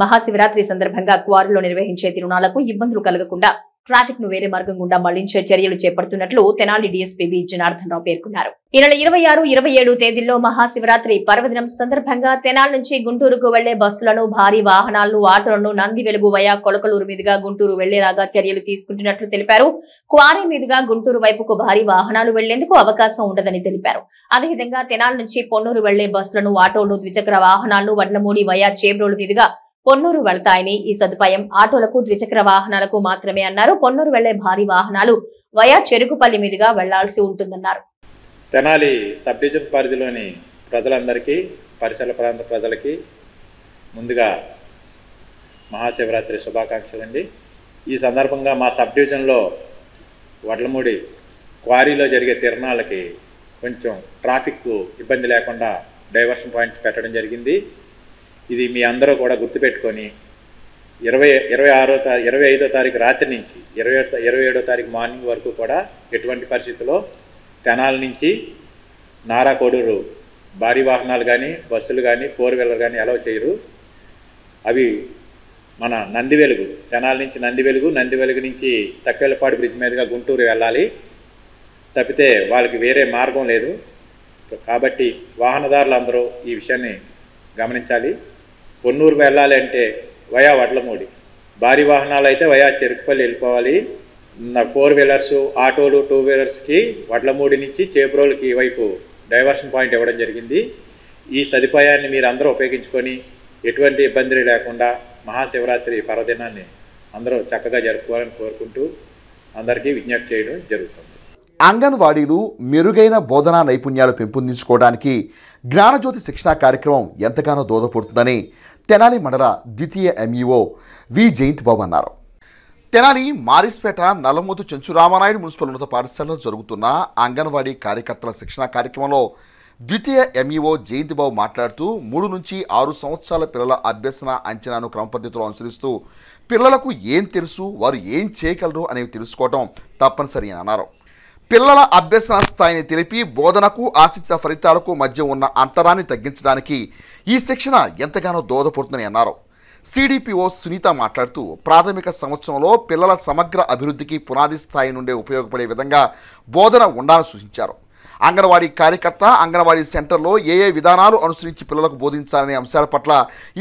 Speaker 1: మహాశివరాత్రి సందర్భంగా క్వారీలో నిర్వహించే తిరునాళ్లకు ఇబ్బందులు కలగకుండా ట్రాఫిక్ ను వేరే మార్గం గుండా మళ్లించే చర్యలు చేపడుతున్నట్లు తెనాలి డీఎస్పీ బి జనార్దన్ రావు పేర్కొన్నారు. ఈ నెల 26, 27 తేదీల్లో మహాశివరాత్రి పర్వదినం సందర్భంగా తెనాలి నుంచి గుంటూరుకు వెళ్లే బస్సులను, భారీ వాహనాలను, ఆటోలను నంది వెలుగు వయా కొలకలూరు మీదుగా గుంటూరు వెళ్లేలాగా చర్యలు తీసుకుంటున్నట్లు తెలిపారు. క్వారీ మీదుగా గుంటూరు వైపుకు భారీ వాహనాలు వెళ్లేందుకు అవకాశం ఉండదని తెలిపారు. అదేవిధంగా తెనాలి నుంచి పొన్నూరు వెళ్లే బస్సులను, ఆటోలు, ద్విచక్ర వాహనాలను వడ్లమూడి వయా చేబ్రోలు మీదుగా పొన్నూరు వెళ్తాయని, ఈ సదుపాయం ఆటోలకు, ద్విచక్ర వాహనాలకు మాత్రమే అన్నారు. పొన్నూరు వెళ్లే భారీ వాహనాలు వయా చెరుకుపల్లి మీదుగా వెళ్లాల్సి ఉంటుందన్నారు.
Speaker 2: తెనాలి సబ్ డివిజన్ పరిధిలోని ప్రజలందరికీ, పరిసర ప్రాంత ప్రజలకి ముందుగా మహాశివరాత్రి శుభాకాంక్షలు అండి. ఈ సందర్భంగా మా సబ్ డివిజన్లో వడ్లమూడి క్వారీలో జరిగే తిరణాలకి కొంచెం ట్రాఫిక్ ఇబ్బంది లేకుండా డైవర్షన్ పాయింట్ పెట్టడం జరిగింది. ఇది మీ అందరూ కూడా గుర్తుపెట్టుకొని 25వ తారీఖు రాత్రి నుంచి 27వ తారీఖు మార్నింగ్ వరకు కూడా ఎటువంటి పరిస్థితుల్లో తెనాలి నుంచి నారా కోడూరు భారీ వాహనాలు కానీ, బస్సులు కానీ, 4 వీలర్ కానీ అలౌ చేయరు. అవి మన నందివెలుగు, తెనాలి నుంచి నందివెలుగు నుంచి తక్కెళ్ళపాడు బ్రిడ్జ్ మీదుగా గుంటూరు వెళ్ళాలి. తప్పితే వాళ్ళకి వేరే మార్గం లేదు. కాబట్టి వాహనదారులు అందరూ ఈ విషయాన్ని గమనించాలి. పొన్నూరు వెళ్ళాలి అంటే వయా వడ్లమూడి, భారీ వాహనాలు అయితే వయా చెరుకుపల్లి వెళ్ళిపోవాలి. 4 వీలర్స్, ఆటోలు, 2 వీలర్స్కి వడ్లమూడి నుంచి చేబ్రోలుకి వైపు డైవర్షన్ పాయింట్ ఇవ్వడం జరిగింది. ఈ సదుపాయాన్ని మీరు అందరూ ఉపయోగించుకొని ఎటువంటి ఇబ్బంది లేకుండా మహాశివరాత్రి పర్వదినాన్ని అందరూ చక్కగా జరుపుకోవాలని కోరుకుంటూ అందరికీ విజ్ఞప్తి చేయడం జరుగుతుంది.
Speaker 16: అంగన్వాడీలు మెరుగైన బోధనా నైపుణ్యాలు పెంపొందించుకోవడానికి జ్ఞానజ్యోతి శిక్షణా కార్యక్రమం ఎంతగానో దోహదపడుతుందని తెనాలి మండల ద్వితీయ ఎంఈఓ వి జయంత్ బాబు అన్నారు. తెనాలి మారిస్పేట నల్లమోతు చెంచు రామానాయుడు మున్సిపల్ ఉన్నత పాఠశాలలో జరుగుతున్న అంగన్వాడీ కార్యకర్తల శిక్షణా కార్యక్రమంలో ద్వితీయ ఎంఈఓ జయంత్ బాబు మాట్లాడుతూ 3 నుంచి 6 సంవత్సరాల పిల్లల అభ్యసన అంచనాను క్రమపద్ధతిలో అనుసరిస్తూ పిల్లలకు ఏం తెలుసు, వారు ఏం చేయగలరు అనేవి తెలుసుకోవడం తప్పనిసరి అని అన్నారు. పిల్లల అభ్యసన స్థాయిని తెలిపి బోధనకు ఆశించిన ఫలితాలకు మధ్య ఉన్న అంతరాన్ని తగ్గించడానికి ఈ శిక్షణ ఎంతగానో దోహదపడుతుందని అన్నారు. సిడిపిఓ సునీత మాట్లాడుతూ ప్రాథమిక సంవత్సరంలో పిల్లల సమగ్ర అభివృద్ధికి పునాది స్థాయి నుండే ఉపయోగపడే విధంగా బోధన ఉండాలని సూచించారు. అంగన్వాడీ కార్యకర్త, అంగన్వాడీ సెంటర్లో ఏ విధానాలు అనుసరించి పిల్లలకు బోధించాలనే అంశాల పట్ల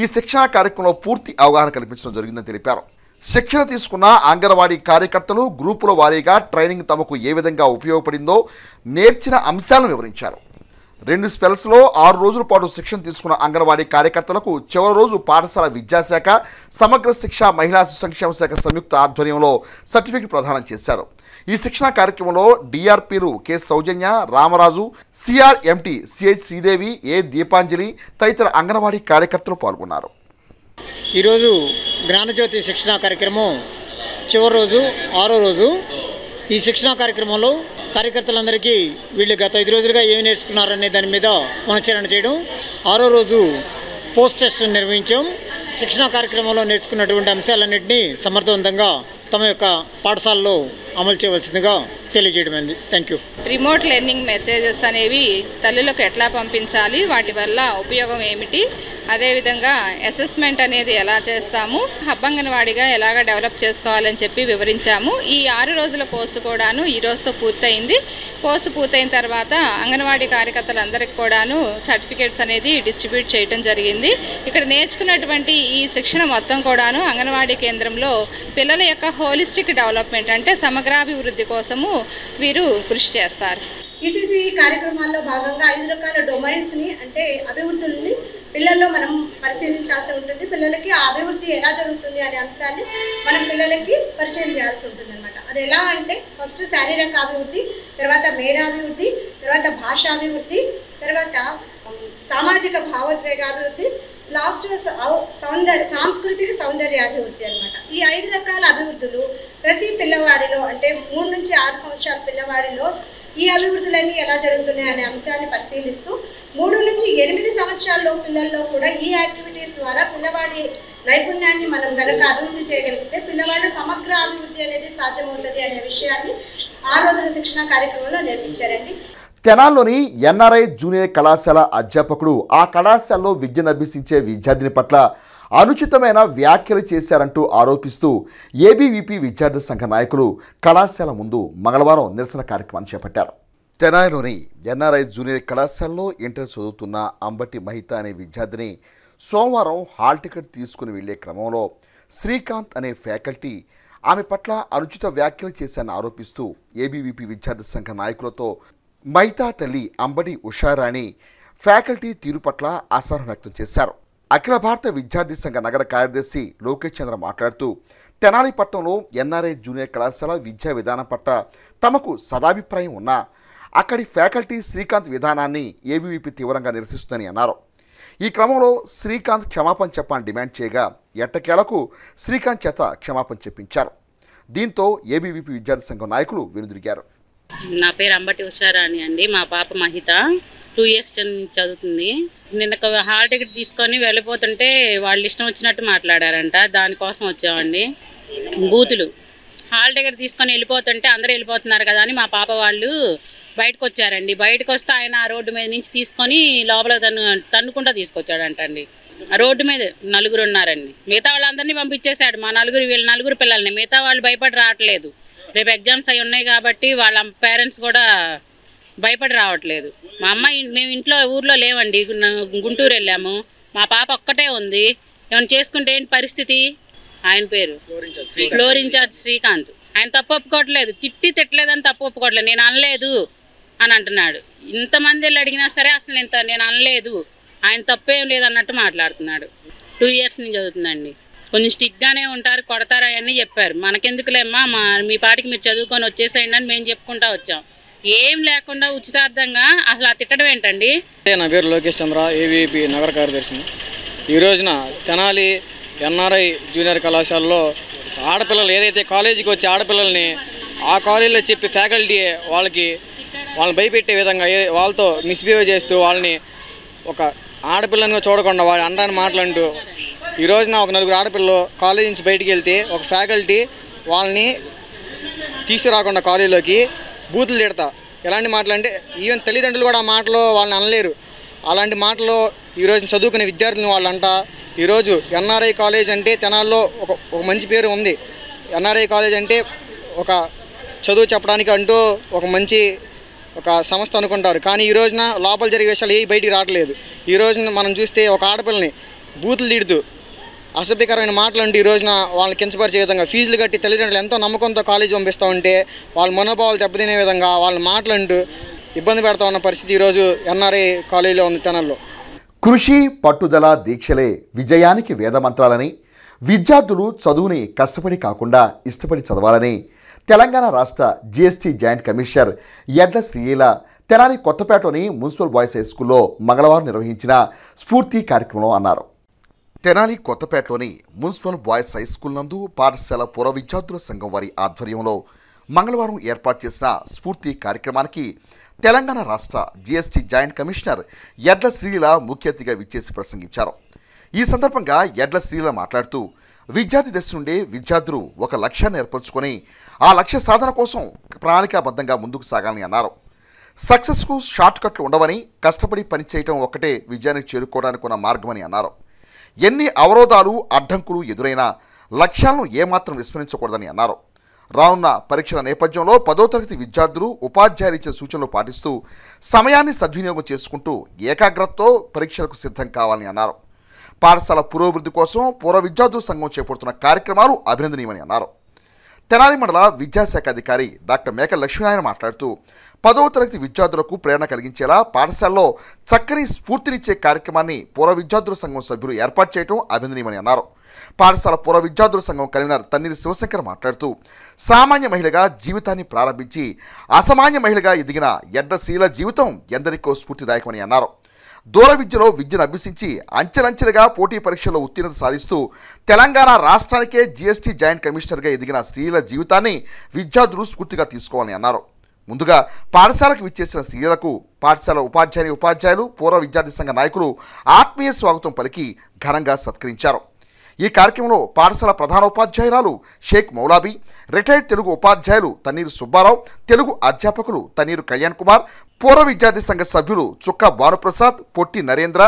Speaker 16: ఈ శిక్షణా కార్యక్రమంలో పూర్తి అవగాహన కల్పించడం జరిగిందని తెలిపారు. శిక్షణ తీసుకున్న అంగన్వాడీ కార్యకర్తలు గ్రూపుల వారీగా ట్రైనింగ్ తమకు ఏ విధంగా ఉపయోగపడిందో నేర్చిన అంశాలను వివరించారు. 2 స్పెల్స్లో 6 రోజుల పాటు శిక్షణ తీసుకున్న అంగన్వాడీ కార్యకర్తలకు చివరి రోజు పాఠశాల విద్యాశాఖ, సమగ్ర శిక్ష, మహిళా సంక్షేమ శాఖ సంయుక్త ఆధ్వర్యంలో సర్టిఫికెట్ ప్రదానం చేశారు. ఈ శిక్షణా కార్యక్రమంలో డిఆర్పీలు కె సౌజన్య, రామరాజు, సిఆర్ఎంటీ సిహెచ్ శ్రీదేవి, ఏ దీపాంజలి తదితర అంగన్వాడీ కార్యకర్తలు పాల్గొన్నారు.
Speaker 17: ఈరోజు జ్ఞానజ్యోతి శిక్షణా కార్యక్రమం చివరి రోజు, 6వ రోజు. ఈ శిక్షణా కార్యక్రమంలో కార్యకర్తలందరికీ వీళ్ళు గత 5 రోజులుగా ఏమి నేర్చుకున్నారనే దాని మీద పునశ్చరణ చేయడం. 6వ రోజు పోస్ట్ టెస్ట్ నిర్వహించాం. శిక్షణా కార్యక్రమంలో నేర్చుకున్నటువంటి అంశాలన్నింటినీ సమర్థవంతంగా తమ యొక్క పాఠశాలలో అమలు చేయవలసిందిగా తెలియజేయడం. Thank you.
Speaker 18: Remote learning messages అనేవి తల్లులకు ఎట్లా పంపించాలి, వాటి వల్ల ఉపయోగం ఏమిటి, అదేవిధంగా అసెస్మెంట్ అనేది ఎలా చేస్తాము, హబ్ అంగన్వాడీగా ఎలాగ డెవలప్ చేసుకోవాలని చెప్పి వివరించాము. ఈ 6 రోజుల కోర్సు కూడాను ఈ రోజుతో పూర్తయింది. కోర్సు పూర్తయిన తర్వాత అంగన్వాడీ కార్యకర్తలందరికీ కూడాను సర్టిఫికేట్స్ అనేది డిస్ట్రిబ్యూట్ చేయడం జరిగింది. ఇక్కడ నేర్చుకున్నటువంటి ఈ శిక్షణ మొత్తం కూడాను అంగన్వాడీ కేంద్రంలో పిల్లల యొక్క హోలిస్టిక్ డెవలప్మెంట్ అంటే సమగ్రాభివృద్ధి కోసము వీరు కృషి చేస్తారు.
Speaker 19: ఈసీసీ కార్యక్రమాల్లో భాగంగా 5 రకాల డొమైన్స్ని అంటే అభివృద్ధుల్ని పిల్లల్లో మనం పరిశీలించాల్సి ఉంటుంది. పిల్లలకి ఆ అభివృద్ధి ఎలా జరుగుతుంది అనే అంశాన్ని మనం పిల్లలకి పరిచయం చేయాల్సి ఉంటుంది అనమాట. అది ఎలా అంటే ఫస్ట్ శారీరక అభివృద్ధి, తర్వాత మేధాభివృద్ధి, తర్వాత భాషాభివృద్ధి, తర్వాత సామాజిక భావోద్వేగాభివృద్ధి, లాస్ట్ సాంస్కృతిక సౌందర్యాభివృద్ధి అనమాట. ఈ 5 రకాల అభివృద్ధులు ప్రతి పిల్లవాడిలో అంటే 3 నుంచి 6 సంవత్సరాల పిల్లవాడిలో ఈ అభివృద్ధులన్నీ ఎలా జరుగుతున్నాయి అనే అంశాన్ని పరిశీలిస్తూ 3 నుంచి 8 సంవత్సరాల్లో పిల్లల్లో కూడా ఈ యాక్టివిటీస్ ద్వారా పిల్లవాడి నైపుణ్యాన్ని మనం కనుక అభివృద్ధి చేయగలిగితే పిల్లవాడి సమగ్ర అభివృద్ధి అనేది సాధ్యమవుతుంది అనే విషయాన్ని 6 రోజుల శిక్షణ కార్యక్రమంలో నేర్పించారండి.
Speaker 16: తెనాల్లోని ఎన్ఆర్ఐ జూనియర్ కళాశాల అధ్యాపకుడు ఆ కళాశాలలో విద్యను అభ్యసించే విద్యార్థిని పట్ల అనుచితమైన వ్యాఖ్యలు చేశారంటూ ఆరోపిస్తూ ఏబీవీపీ విద్యార్థి సంఘ నాయకులు కళాశాల ముందు మంగళవారం నిరసన కార్యక్రమాన్ని చేపట్టారు. తెనాలిలోని ఎన్ఆర్ఐ జూనియర్ కళాశాలలో ఇంటర్ చదువుతున్న అంబటి మహిత అనే విద్యార్థిని సోమవారం హాల్ టికెట్ తీసుకుని వెళ్లే క్రమంలో శ్రీకాంత్ అనే ఫ్యాకల్టీ ఆమె పట్ల అనుచిత వ్యాఖ్యలు చేశారని ఆరోపిస్తూ ఏబీవీపీ విద్యార్థి సంఘ నాయకులతో మహితా తల్లి అంబటి ఉషారాణి ఫ్యాకల్టీ తీరు పట్ల అసహనం వ్యక్తం చేశారు. అఖిల భారత విద్యార్థి సంఘ నగర కార్యదర్శి లోకేష్ చంద్ర మాట్లాడుతూ తెనాలి పట్టణంలో ఎన్ఆర్ఐ జూనియర్ కళాశాల విద్యా విధానం పట్ల తమకు సదాభిప్రాయం ఉన్నా అక్కడి ఫ్యాకల్టీ శ్రీకాంత్ విధానాన్ని ఏబీవీపీ తీవ్రంగా నిరసిస్తుందని అన్నారు. ఈ క్రమంలో శ్రీకాంత్ క్షమాపణ చెప్పాలని డిమాండ్ చేయగా ఎట్టకేలకు శ్రీకాంత్ చేత క్షమాపణ చెప్పించారు. దీంతో ఏబీవీపీ విద్యార్థి సంఘం నాయకులు వెనుదిరిగారు.
Speaker 20: నా పేరు అంబటి ఉషారాణి అండి. మా పాప మహిత 2 ఇయర్స్ చదువుతుంది. నిన్న హాల్ టికెట్ తీసుకొని వెళ్ళిపోతుంటే వాళ్ళు ఇష్టం వచ్చినట్టు మాట్లాడారంట. దానికోసం వచ్చామండి. బూతులు హాల్ టికెట్ తీసుకొని వెళ్ళిపోతుంటే అందరూ వెళ్ళిపోతున్నారు కదా అని మా పాప వాళ్ళు బయటకు వచ్చారండి. బయటకు వస్తే ఆయన ఆ రోడ్డు మీద నుంచి తీసుకొని లోపల తన్నుకుంటా తీసుకొచ్చాడంట అండి. ఆ రోడ్డు మీద 4 ఉన్నారండి. మిగతా వాళ్ళందరినీ పంపించేశాడు. మా వీళ్ళ 4 పిల్లల్ని. మిగతా వాళ్ళు భయపడి రావట్లేదు. రేపు ఎగ్జామ్స్ అవి ఉన్నాయి కాబట్టి వాళ్ళ పేరెంట్స్ కూడా భయపడి రావట్లేదు. మా అమ్మాయి మేము ఊర్లో లేవండి, గుంటూరు వెళ్ళాము. మా పాప ఒక్కటే ఉంది. ఏమైనా చేసుకుంటే ఏంటి పరిస్థితి? ఆయన పేరు ఫ్లోర్ ఇన్ఛార్జ్ శ్రీకాంత్. ఆయన తప్పు ఒప్పుకోవట్లేదు, తిట్టలేదని తప్పు ఒప్పుకోవట్లేదు. నేను అనలేదు అని అంటున్నాడు. ఇంతమంది వెళ్ళి అడిగినా సరే అసలు నేను అనలేదు, ఆయన తప్పేం లేదన్నట్టు మాట్లాడుతున్నాడు. 2 years నుంచి చదువుతుందండి. కొంచెం స్ట్రిక్ట్గానే ఉంటారు, కొడతారు అవన్నీ చెప్పారు. మనకెందుకులేమ్మా, మీ పాటికి మీరు చదువుకొని వచ్చేసేయండి అని మేము చెప్పుకుంటా వచ్చాం. ఏం లేకుండా ఉచితార్థంగా అసలు ఆ తిట్టడం ఏంటండి?
Speaker 21: నా పేరు లోకేష్ చంద్ర, ఏవీపీ నగర కార్యదర్శిని. ఈ రోజున తెనాలి ఎన్ఆర్ఐ జూనియర్ కళాశాలలో ఆడపిల్లలు ఏదైతే కాలేజీకి వచ్చే ఆడపిల్లల్ని ఆ కాలేజీలో చెప్పి ఫ్యాకల్టీ వాళ్ళని భయపెట్టే విధంగా వాళ్ళతో మిస్బిహేవ్ చేస్తూ వాళ్ళని ఒక ఆడపిల్లని చూడకుండా వాళ్ళు అనడానికి మాట్లాడుతూ ఈ రోజున ఒక 4 ఆడపిల్లలు కాలేజీ నుంచి బయటికి వెళ్తే ఒక ఫ్యాకల్టీ వాళ్ళని తీసుకురాకుండా కాలేజీలోకి బూతులు తిడతా. ఎలాంటి మాటలు అంటే ఈవెన్ తల్లిదండ్రులు కూడా ఆ మాటలు వాళ్ళని అనలేరు. అలాంటి మాటలు ఈరోజు చదువుకునే విద్యార్థులను వాళ్ళంట. ఈరోజు ఎన్ఆర్ఐ కాలేజ్ అంటే తెనాల్లో ఒక మంచి పేరు ఉంది. ఎన్ఆర్ఐ కాలేజ్ అంటే ఒక చదువు చెప్పడానికి అంటూ ఒక మంచి ఒక సంస్థ అనుకుంటారు. కానీ ఈ రోజున లోపల జరిగే విషయాలు ఏ బయటికి రావట్లేదు. ఈ రోజున మనం చూస్తే ఒక ఆడపిల్లని బూతులు తిడుతూ అసభ్యకరమైన మాటలు అంటే ఈ రోజున వాళ్ళని కించపరిచే విధంగా ఫీజులు కట్టి తల్లిదండ్రులు ఎంతో నమ్మకంతో కాలేజీ పంపిస్తూ ఉంటే వాళ్ళ మనోభావాలు దెబ్బతినే విధంగా వాళ్ళ మాటలంటూ ఇబ్బంది పెడతా ఉన్న పరిస్థితి ఈరోజు ఎన్ఆర్ఐ కాలేజీలో ఉంది తెనాల్లో.
Speaker 16: కృషి పట్టుదల దీక్షలే విజయానికి వేదమంత్రాలని, విద్యార్థులు చదువుని కష్టపడి కాకుండా ఇష్టపడి చదవాలని తెలంగాణ రాష్ట్ర GST joint commissioner Yadla Sreela Tenali కొత్తపేటలోని మున్సిపల్ బాయ్స్ హై స్కూల్లో మంగళవారం నిర్వహించిన స్ఫూర్తి కార్యక్రమంలో అన్నారు. తెనాలి కొత్తపేటలోని మున్సిపల్ బాయ్స్ హై స్కూల్ నందు పాఠశాల పూర్వ విద్యార్థుల సంఘం వారి ఆధ్వర్యంలో మంగళవారం ఏర్పాటు చేసిన స్ఫూర్తి కార్యక్రమానికి తెలంగాణ రాష్ట్ర GST joint commissioner Yadla Srila ముఖ్య అతిథిగా విచ్చేసి ప్రసంగించారు. ఈ సందర్భంగా యడ్ల శ్రీల మాట్లాడుతూ విద్యార్థి దశ నుండే విద్యార్థులు ఒక లక్ష్యాన్ని ఏర్పరచుకొని ఆ లక్ష్య సాధన కోసం ప్రణాళికాబద్ధంగా ముందుకు సాగాలని అన్నారు. సక్సెస్కు షార్ట్ కట్లు ఉండవని, కష్టపడి పనిచేయటం ఒక్కటే విజయానికి చేరుకోవడానికి ఉన్న మార్గమని అన్నారు. ఎన్ని అవరోధాలు అడ్డంకులు ఎదురైనా లక్ష్యాలను ఏమాత్రం విస్మరించకూడదని అన్నారు. రానున్న పరీక్షల నేపథ్యంలో 10వ తరగతి విద్యార్థులు ఉపాధ్యాయులు ఇచ్చిన సూచనలు పాటిస్తూ సమయాన్ని సద్వినియోగం చేసుకుంటూ ఏకాగ్రతతో పరీక్షలకు సిద్ధం కావాలని అన్నారు. పాఠశాల పురోభివృద్ధి కోసం పూర్వ విద్యార్థుల సంఘం చేపడుతున్న కార్యక్రమాలు అభినందనీయమని అన్నారు. తెనాలి మండల విద్యాశాఖ అధికారి డాక్టర్ మేక లక్ష్మీనారాయణ మాట్లాడుతూ 10వ తరగతి విద్యార్థులకు ప్రేరణ కలిగించేలా పాఠశాలలో చక్కని స్ఫూర్తినిచ్చే కార్యక్రమాన్ని పూర్వ విద్యార్థుల సంఘం సభ్యులు ఏర్పాటు చేయడం అభినందనీయమని అన్నారు. పాఠశాల పూర్వ విద్యార్థుల సంఘం కన్వీనర్ తన్నీరు శివశంకర్ మాట్లాడుతూ సామాన్య మహిళగా జీవితాన్ని ప్రారంభించి అసామాన్య మహిళగా ఎదిగిన యడ్ల శ్రీల జీవితం ఎందరికో స్ఫూర్తిదాయకమని అన్నారు. దూర విద్యలో విద్యను అభ్యసించి అంచెలంచెలుగా పోటీ పరీక్షల్లో ఉత్తీర్ణత సాధిస్తూ తెలంగాణ రాష్ట్రానికే జీఎస్టీ జాయింట్ కమిషనర్గా ఎదిగిన స్త్రీల జీవితాన్ని విద్యార్థులు స్ఫూర్తిగా తీసుకోవాలని అన్నారు. ముందుగా పాఠశాలకు విచ్చేసిన స్త్రీలకు పాఠశాల ఉపాధ్యాయులు పూర్వ విద్యార్థి సంఘ నాయకులు ఆత్మీయ స్వాగతం పలికి ఘనంగా సత్కరించారు. ఈ కార్యక్రమంలో పాఠశాల ప్రధానోపాధ్యాయురాలు షేక్ మౌలాబీ, రిటైర్డ్ తెలుగు ఉపాధ్యాయులు తన్నీరు సుబ్బారావు, తెలుగు అధ్యాపకులు తన్నీరు కళ్యాణ్ కుమార్, పూర్వ విద్యార్థి సంఘ సభ్యులు చుక్క భానుప్రసాద్, పొట్టి నరేంద్ర,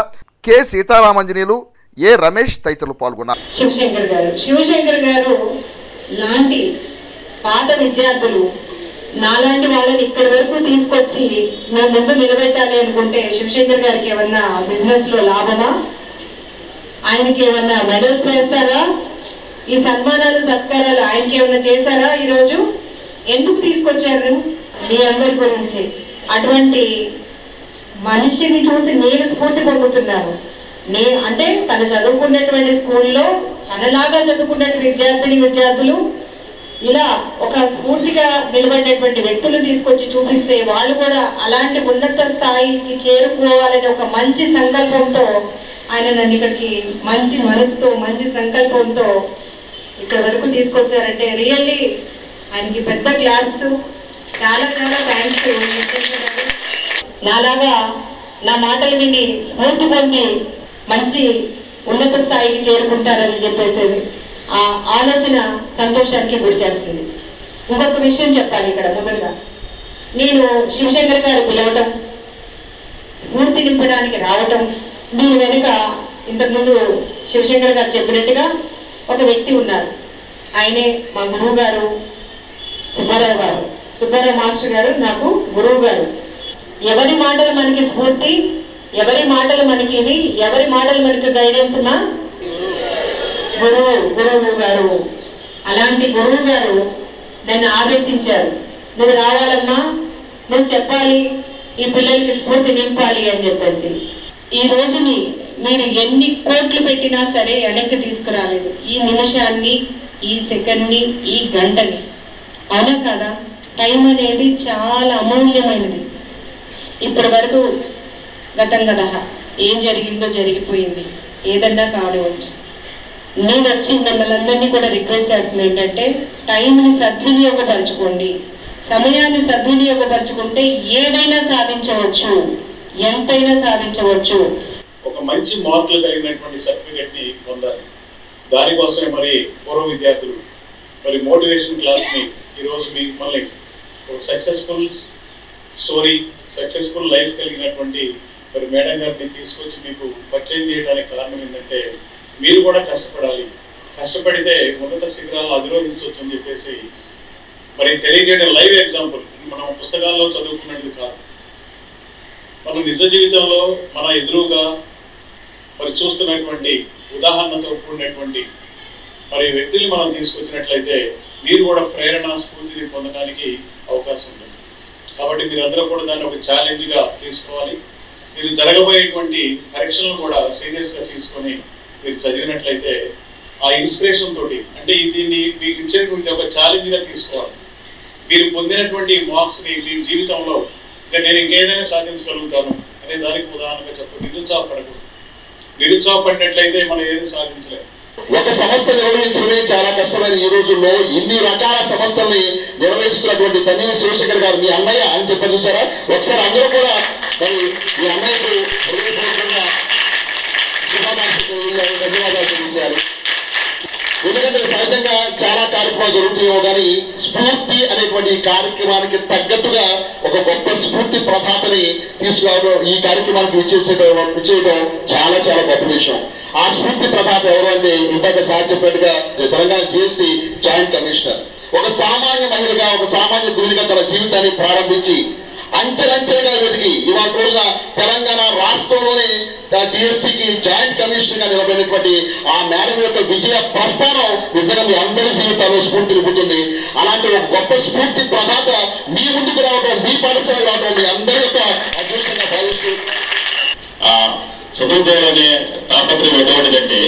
Speaker 16: కె సీతారామంజనేయులు, ఏ రమేష్ తదితరులు పాల్గొన్నారు.
Speaker 22: శివశంకర్ గారు లాంటి పాత విద్యార్థులు నాలాంటి వాళ్ళని ఇక్కడి వరకు తీసుకొచ్చి నా ముందు నిలబెట్టాలి అనుకుంటే శివశంకర్ గారికి ఏమన్నా బిజినెస్ లో లాభమా? ఆయనకి ఏమన్నా మెడల్స్ వేస్తారా? ఈ సన్మానాలు సత్కారాలు ఆయనకి ఏమన్నా చేశారా? ఈరోజు ఎందుకు తీసుకొచ్చారు? మీ అందరి గురించి. అటువంటి మనిషిని చూసి నేను స్ఫూర్తి పొందుతున్నాను. అంటే తను చదువుకున్నటువంటి స్కూల్లో తనలాగా చదువుకున్న విద్యార్థులు ఇలా ఒక స్ఫూర్తిగా నిలబడినటువంటి వ్యక్తులు తీసుకొచ్చి చూపిస్తే వాళ్ళు కూడా అలాంటి ఉన్నత స్థాయికి చేరుకోవాలని ఒక మంచి సంకల్పంతో ఆయన నన్ను ఇక్కడికి మంచి మనసుతో మంచి సంకల్పంతో ఇక్కడ వరకు తీసుకొచ్చారంటే రియల్లీ ఆయనకి పెద్ద క్లాప్స్. చాలా చాలా థ్యాంక్స్. నాలాగా నా మాటలు విని స్ఫూర్తి పొంది మంచి ఉన్నత స్థాయికి చేరుకుంటారని చెప్పేసి ఆ ఆలోచన సంతోషానికి గురి చేస్తుంది. ఇంకొక విషయం చెప్పాలి ఇక్కడ. మొదలుగా నేను శివశంకర్ గారు పిలవటం, స్ఫూర్తి నింపడానికి రావటం, దీని వెనుక ఇంతకుముందు శివశంకర్ గారు చెప్పినట్టుగా ఒక వ్యక్తి ఉన్నారు. ఆయనే మా గురువు గారు సుబ్బారావు గారు. సుబ్బారావు మాస్టర్ గారు నాకు గురువు గారు. ఎవరి మాటలు మనకి స్ఫూర్తి, ఎవరి మాటలు మనకి ఇది, ఎవరి మాటలు మనకి గైడెన్స్ ఉన్నా గురువు గారు, అలాంటి గురువు గారు నన్ను ఆదేశించారు, నువ్వు రావాలమ్మా, నువ్వు చెప్పాలి, ఈ పిల్లలకి స్ఫూర్తి నింపాలి అని చెప్పేసి. ఈ రోజుని మీరు ఎన్ని కోట్లు పెట్టినా సరే వెనక్కి తీసుకురాలేదు. ఈ నిమిషాన్ని, ఈ సెకండ్ని, ఈ గంటని. అవునా కదా? టైం అనేది చాలా అమూల్యమైనది. ఇప్పటి వరకు గతం కదా ఏం జరిగిందో జరిగిపోయింది, ఏదన్నా కానివచ్చు. నేను వచ్చి మిమ్మల్ని అందరినీ కూడా రిక్వెస్ట్ చేస్తుంది ఏంటంటే, టైంని సద్వినియోగపరచుకోండి. సమయాన్ని సద్వినియోగపరచుకుంటే ఏదైనా సాధించవచ్చు, ఎంతైనా సాధించవచ్చు.
Speaker 3: ఒక మంచి మార్కులు కలిగినటువంటి సర్టిఫికెట్ని పొందాలి. దానికోసమే మరి పూర్వ విద్యార్థులు మరి మోటివేషన్ క్లాస్ని ఈరోజు మిమ్మల్ని ఒక సక్సెస్ఫుల్ స్టోరీ, సక్సెస్ఫుల్ లైఫ్ కలిగినటువంటి మరి మేడం గారిని తీసుకొచ్చి మీకు పరిచయం చేయడానికి కారణం ఏంటంటే, మీరు కూడా కష్టపడాలి, కష్టపడితే ఉన్నత శిఖరాలను అధిరోహించవచ్చు అని చెప్పేసి మరి తెలియజేయడం లైవ్ ఎగ్జాంపుల్. మనం పుస్తకాల్లో చదువుకున్నది కాదు, మనం నిజ జీవితంలో మన ఎదురుగా మరి చూస్తున్నటువంటి ఉదాహరణతో కూడినటువంటి మరి వ్యక్తుల్ని మనం తీసుకొచ్చినట్లయితే మీరు కూడా ప్రేరణ, స్ఫూర్తిని పొందడానికి అవకాశం ఉంటుంది. కాబట్టి మీరందరూ కూడా దాన్ని ఒక ఛాలెంజ్గా తీసుకోవాలి. మీరు జరగబోయేటువంటి పరీక్షలను కూడా సీరియస్గా తీసుకొని మీరు చదివినట్లయితే ఆ ఇన్స్పిరేషన్ తోటి, అంటే దీన్ని మీకు ఇచ్చేటువంటి ఒక ఛాలెంజ్గా తీసుకోవాలి. మీరు పొందినటువంటి మార్క్స్ని మీ జీవితంలో నేను ఇంకేదైనా సాధించగలుగుతాను అనే దానికి ఉదాహరణగా చెప్పు. నిరుత్సాహపడకూడదు. నిరుత్సాహపడినట్లయితే మనం ఏది సాధించలేము.
Speaker 4: ఒక సంస్థ నిర్వహించడమే చాలా కష్టమైన ఈ రోజుల్లో ఇన్ని రకాల సంస్థల్ని నిర్వహిస్తున్నటువంటి తన్నీరు శివశంకర్ గారు, మీ అన్నయ్య అని చెప్పి చూసారా? ఒకసారి అందరూ కూడా మరి మీ అన్నయ్యకు హృదయపూర్వకంగా శుభాకాంక్షలు, ధన్యవాదాలు తెలియజేయాలి. ఎందుకంటే సహజంగా చాలా కార్యక్రమాలు జరుగుతాయో కానీ స్ఫూర్తి అనేటువంటి కార్యక్రమానికి తగ్గట్టుగా ఒక గొప్ప స్ఫూర్తి ప్రదాతని తీసుకురావడం, ఈ కార్యక్రమానికి ఇచ్చేయడం చాలా చాలా గొప్ప విషయం. ఆ స్ఫూర్తి ప్రదాత ఎవరు అంటే, ఇంతక సార్ చెప్పినట్టుగా తెలంగాణ జిఎస్టీ జాయింట్ కమిషనర్. ఒక సామాన్య మహిళగా, ఒక సామాన్య గృహిణిగా తన జీవితాన్ని ప్రారంభించి అంచెలంచెలుగా వెతికి ఇవాళ రోజున తెలంగాణ రాష్ట్రంలోనే జిఎస్టీకి జాయింట్ కమిషనర్ గా నిలబడినటువంటి ఆ మేడం యొక్క విజయ ప్రస్థానం నిజంగా మీ అందరి జీవితాల్లో స్ఫూర్తి నింపుతుంది. అలాంటి ఒక గొప్ప స్ఫూర్తి ప్రదాత మీ ముందుకు రావడం, మీ పాఠశాల రావడం మీ అందరి యొక్క అదృష్టంగా భావిస్తూ,
Speaker 23: చదువుకోవాలనే తాపత్రయం ఎటువంటిదంటే,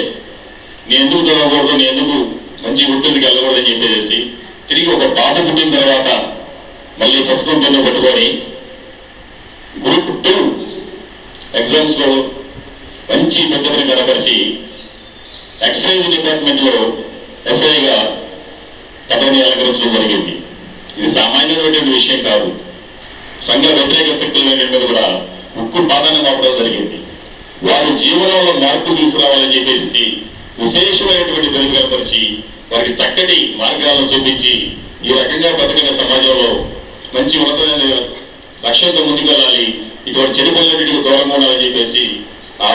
Speaker 23: నేను ఎందుకు చదవకూడదు, నేను ఎందుకు మంచి వృత్తికి వెళ్ళకూడదని చెప్పేసి తిరిగి ఒక బాబు పుట్టిన తర్వాత మళ్ళీ పుస్తకం కింద పెట్టుకొని గ్రూప్ 2 ఎగ్జామ్స్లో మంచి పద్ధతిని కనపరిచి ఎక్సైజ్ డిపార్ట్మెంట్లో ఎస్ఐగా పదవిని అలంకరించడం జరిగింది. ఇది సామాన్యమైనటువంటి విషయం కాదు. సంఘ వ్యతిరేక శక్తుల మీద కూడా ఉక్కు ప్రాధాన్యం అవ్వడం జరిగింది. వారి జీవనంలో మార్పు తీసుకురావాలని చెప్పేసి విశేషమైనటువంటి వెలుగు కనపరిచి వారికి చక్కటి మార్గాలను చూపించి ఈ రకంగా బతికిన సమాజంలో మంచి ఉన్నతమైన లక్ష్యంతో ముందుకు వెళ్ళాలి, ఇటువంటి చెడు పనులన్నిటికీ దూరంగా ఉండాలని చెప్పేసి ఆ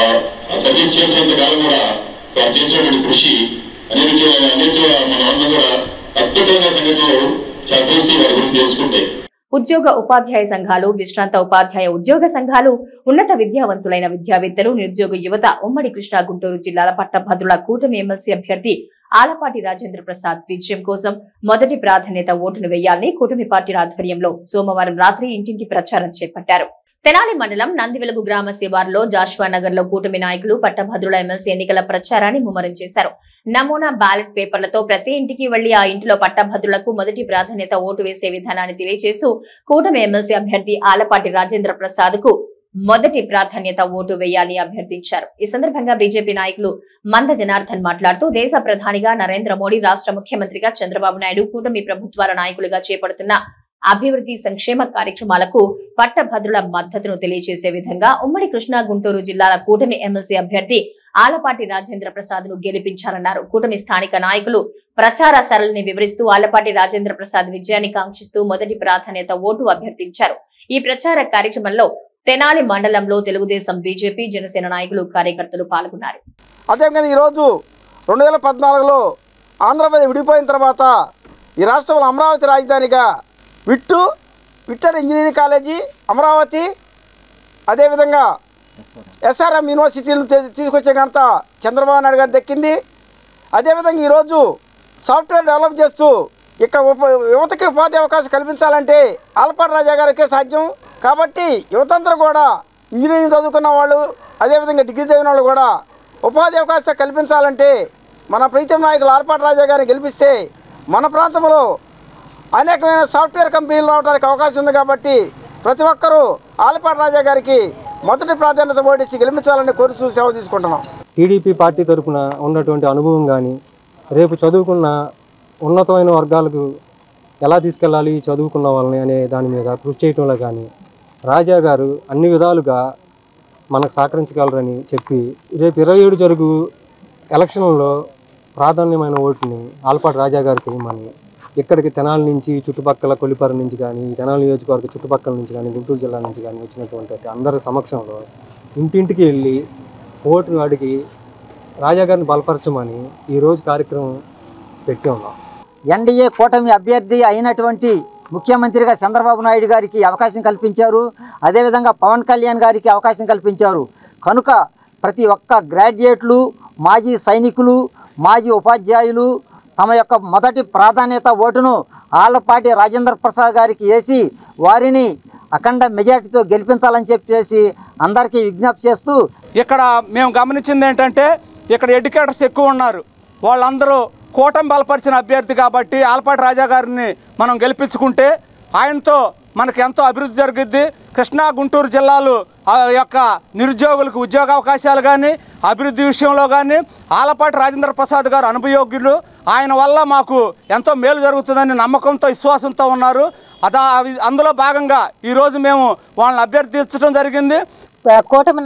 Speaker 23: సర్వీస్ చేసేంత కాలం కూడా వారు చేసినటువంటి కృషి అన్నింటిలో మన అందరం కూడా అద్భుతమైన సంగతిలో చదివిస్తూ వారి గురించి తెలుసుకుంటే,
Speaker 1: ఉద్యోగ ఉపాధ్యాయ సంఘాలు, విశ్రాంత ఉపాధ్యాయ ఉద్యోగ సంఘాలు, ఉన్నత విద్యావంతులైన విద్యావేత్తలు, నిరుద్యోగ యువత ఉమ్మడి కృష్ణా గుంటూరు జిల్లాల పట్టభద్రుల కూటమి ఎమ్మెల్సీ అభ్యర్థి ఆలపాటి రాజేంద్ర ప్రసాద్ విజయం కోసం మొదటి ప్రాధాన్యత ఓటును వేయాలని కూటమి పార్టీ ఆధ్వర్యంలో సోమవారం రాత్రి ఇంటింటి ప్రచారం చేపట్టారు. తెనాలి మండలం నందివెలుగు గ్రామ శివారులో జాషువా నగర్ లో కూటమి నాయకులు పట్టభద్రుల ఎమ్మెల్సీ ఎన్నికల ప్రచారాన్ని ముమ్మరం చేశారు. నమూనా బ్యాలెట్ పేపర్లతో ప్రతి ఇంటికి వెళ్లి ఆ ఇంటిలో పట్టభద్రులకు మొదటి ప్రాధాన్యత ఓటు వేసే విధానాన్ని తెలియజేస్తూ కూటమి ఎమ్మెల్సీ అభ్యర్థి ఆలపాటి రాజేంద్ర ప్రసాద్ కు మొదటి ప్రాధాన్యత ఓటు వేయాలని అభ్యర్థించారు. ఈ సందర్భంగా బీజేపీ నాయకులు మంద జనార్దన్ మాట్లాడుతూ, దేశ ప్రధానిగా నరేంద్ర మోడీ, రాష్ట్ర ముఖ్యమంత్రిగా చంద్రబాబు నాయుడు, కూటమి ప్రభుత్వాల నాయకులుగా చేపడుతున్న అభివృద్ధి సంక్షేమ కార్యక్రమాలకు పట్టభద్రుల మద్దతును తెలియజేసే విధంగా ఉమ్మడి కృష్ణా గుంటూరు జిల్లాల కూటమి ఎమ్మెల్సీ అభ్యర్థి ఆలపాటి రాజేంద్ర ప్రసాద్ ను గెలిపించాలన్నారు. కూటమి స్థానిక నాయకులు ప్రచార సరళిని వివరిస్తూ ఆలపాటి రాజేంద్ర ప్రసాద్ విజయాన్ని కాంక్షిస్తూ మొదటి ప్రాధాన్యత ఓటు అభ్యర్థించారు. ఈ ప్రచార కార్యక్రమంలో తెనాలి మండలంలో తెలుగుదేశం, బీజేపీ, జనసేన నాయకులు, కార్యకర్తలు పాల్గొన్నారు.
Speaker 15: అదేవిధంగా ఈరోజు 2014లో ఆంధ్రప్రదేశ్ విడిపోయిన తర్వాత ఈ రాష్ట్రంలో అమరావతి రాజధానిగా విక్టర్ ఇంజనీరింగ్ కాలేజీ అమరావతి, అదేవిధంగా ఎస్ఆర్ఎం యూనివర్సిటీలు తీసుకొచ్చే ఘనత చంద్రబాబు నాయుడు గారు దక్కింది. అదేవిధంగా ఈరోజు సాఫ్ట్వేర్ డెవలప్ చేస్తూ ఇక్కడ యువతకి ఉపాధి అవకాశం కల్పించాలంటే ఆలపాటి రాజా గారికే సాధ్యం. కాబట్టి యువతంతా కూడా ఇంజనీరింగ్ చదువుకున్న వాళ్ళు, అదేవిధంగా డిగ్రీ చదివిన వాళ్ళు కూడా ఉపాధి అవకాశం కల్పించాలంటే మన ప్రీతం నాయకులు ఆలపాటి రాజా గారిని గెలిపిస్తే మన ప్రాంతంలో అనేకమైన సాఫ్ట్వేర్ కంపెనీలు రావడానికి అవకాశం ఉంది. కాబట్టి ప్రతి ఒక్కరూ ఆలపాటి రాజా గారికి మొదటి ప్రాధాన్యత ఓటేసి గెలిపించాలని కోరుతూ సెలవు తీసుకుంటున్నాం.
Speaker 5: టీడీపీ పార్టీ తరఫున ఉన్నటువంటి అనుభవం కానీ, రేపు చదువుకున్న ఉన్నతమైన వర్గాలకు ఎలా తీసుకెళ్ళాలి చదువుకున్న వాళ్ళని అనే దాని మీద కృషి చేయటంలో కానీ రాజా గారు అన్ని విధాలుగా మనకు సహకరించగలరని చెప్పి రేపు 27 జరుగు ఎలక్షన్లో ప్రాధాన్యమైన ఓటుని ఆలపాటి రాజా గారికి ఇవ్వమని ఇక్కడికి తెనాలి నుంచి చుట్టుపక్కల కొల్లిపర నుంచి కానీ తెనాలి నియోజకవర్గ చుట్టుపక్కల నుంచి కానీ గుంటూరు జిల్లా నుంచి కానీ వచ్చినటువంటి అందరి సమక్షంలో ఇంటింటికి వెళ్ళి ఓటును అడిగి రాజా గారిని బలపరచమని ఈరోజు కార్యక్రమం పెట్టి ఉన్నాం.
Speaker 7: ఎన్డీఏ కూటమి అభ్యర్థి అయినటువంటి ముఖ్యమంత్రిగా చంద్రబాబు నాయుడు గారికి అవకాశం కల్పించారు. అదేవిధంగా పవన్ కళ్యాణ్ గారికి అవకాశం కల్పించారు. కనుక ప్రతి ఒక్క గ్రాడ్యుయేట్లు, మాజీ సైనికులు, మాజీ ఉపాధ్యాయులు తమ యొక్క మొదటి ప్రాధాన్యత ఓటును ఆళ్లపాటి రాజేంద్ర ప్రసాద్ గారికి వేసి వారిని అఖండ మెజార్టీతో గెలిపించాలని చెప్పేసి అందరికీ విజ్ఞప్తి చేస్తూ,
Speaker 8: ఇక్కడ మేము గమనించింది ఏంటంటే ఇక్కడ ఎడ్యుకేటర్స్ ఎక్కువ ఉన్నారు. వాళ్ళందరూ కూటమి బలపరిచిన అభ్యర్థి కాబట్టి ఆలపాటి రాజా గారిని మనం గెలిపించుకుంటే ఆయనతో మనకు ఎంతో అభివృద్ధి జరుగుద్ది. కృష్ణా గుంటూరు జిల్లాలు యొక్క నిరుద్యోగులకు ఉద్యోగ అవకాశాలు కానీ, అభివృద్ధి విషయంలో కానీ ఆలపాటి రాజేంద్ర ప్రసాద్ గారు అనుభవజ్ఞులు. ఆయన వల్ల మాకు ఎంతో మేలు జరుగుతుందని నమ్మకంతో, విశ్వాసంతో ఉన్నారు. అందులో భాగంగా ఈరోజు మేము వాళ్ళని అభ్యర్థించడం జరిగింది.
Speaker 24: కూటమి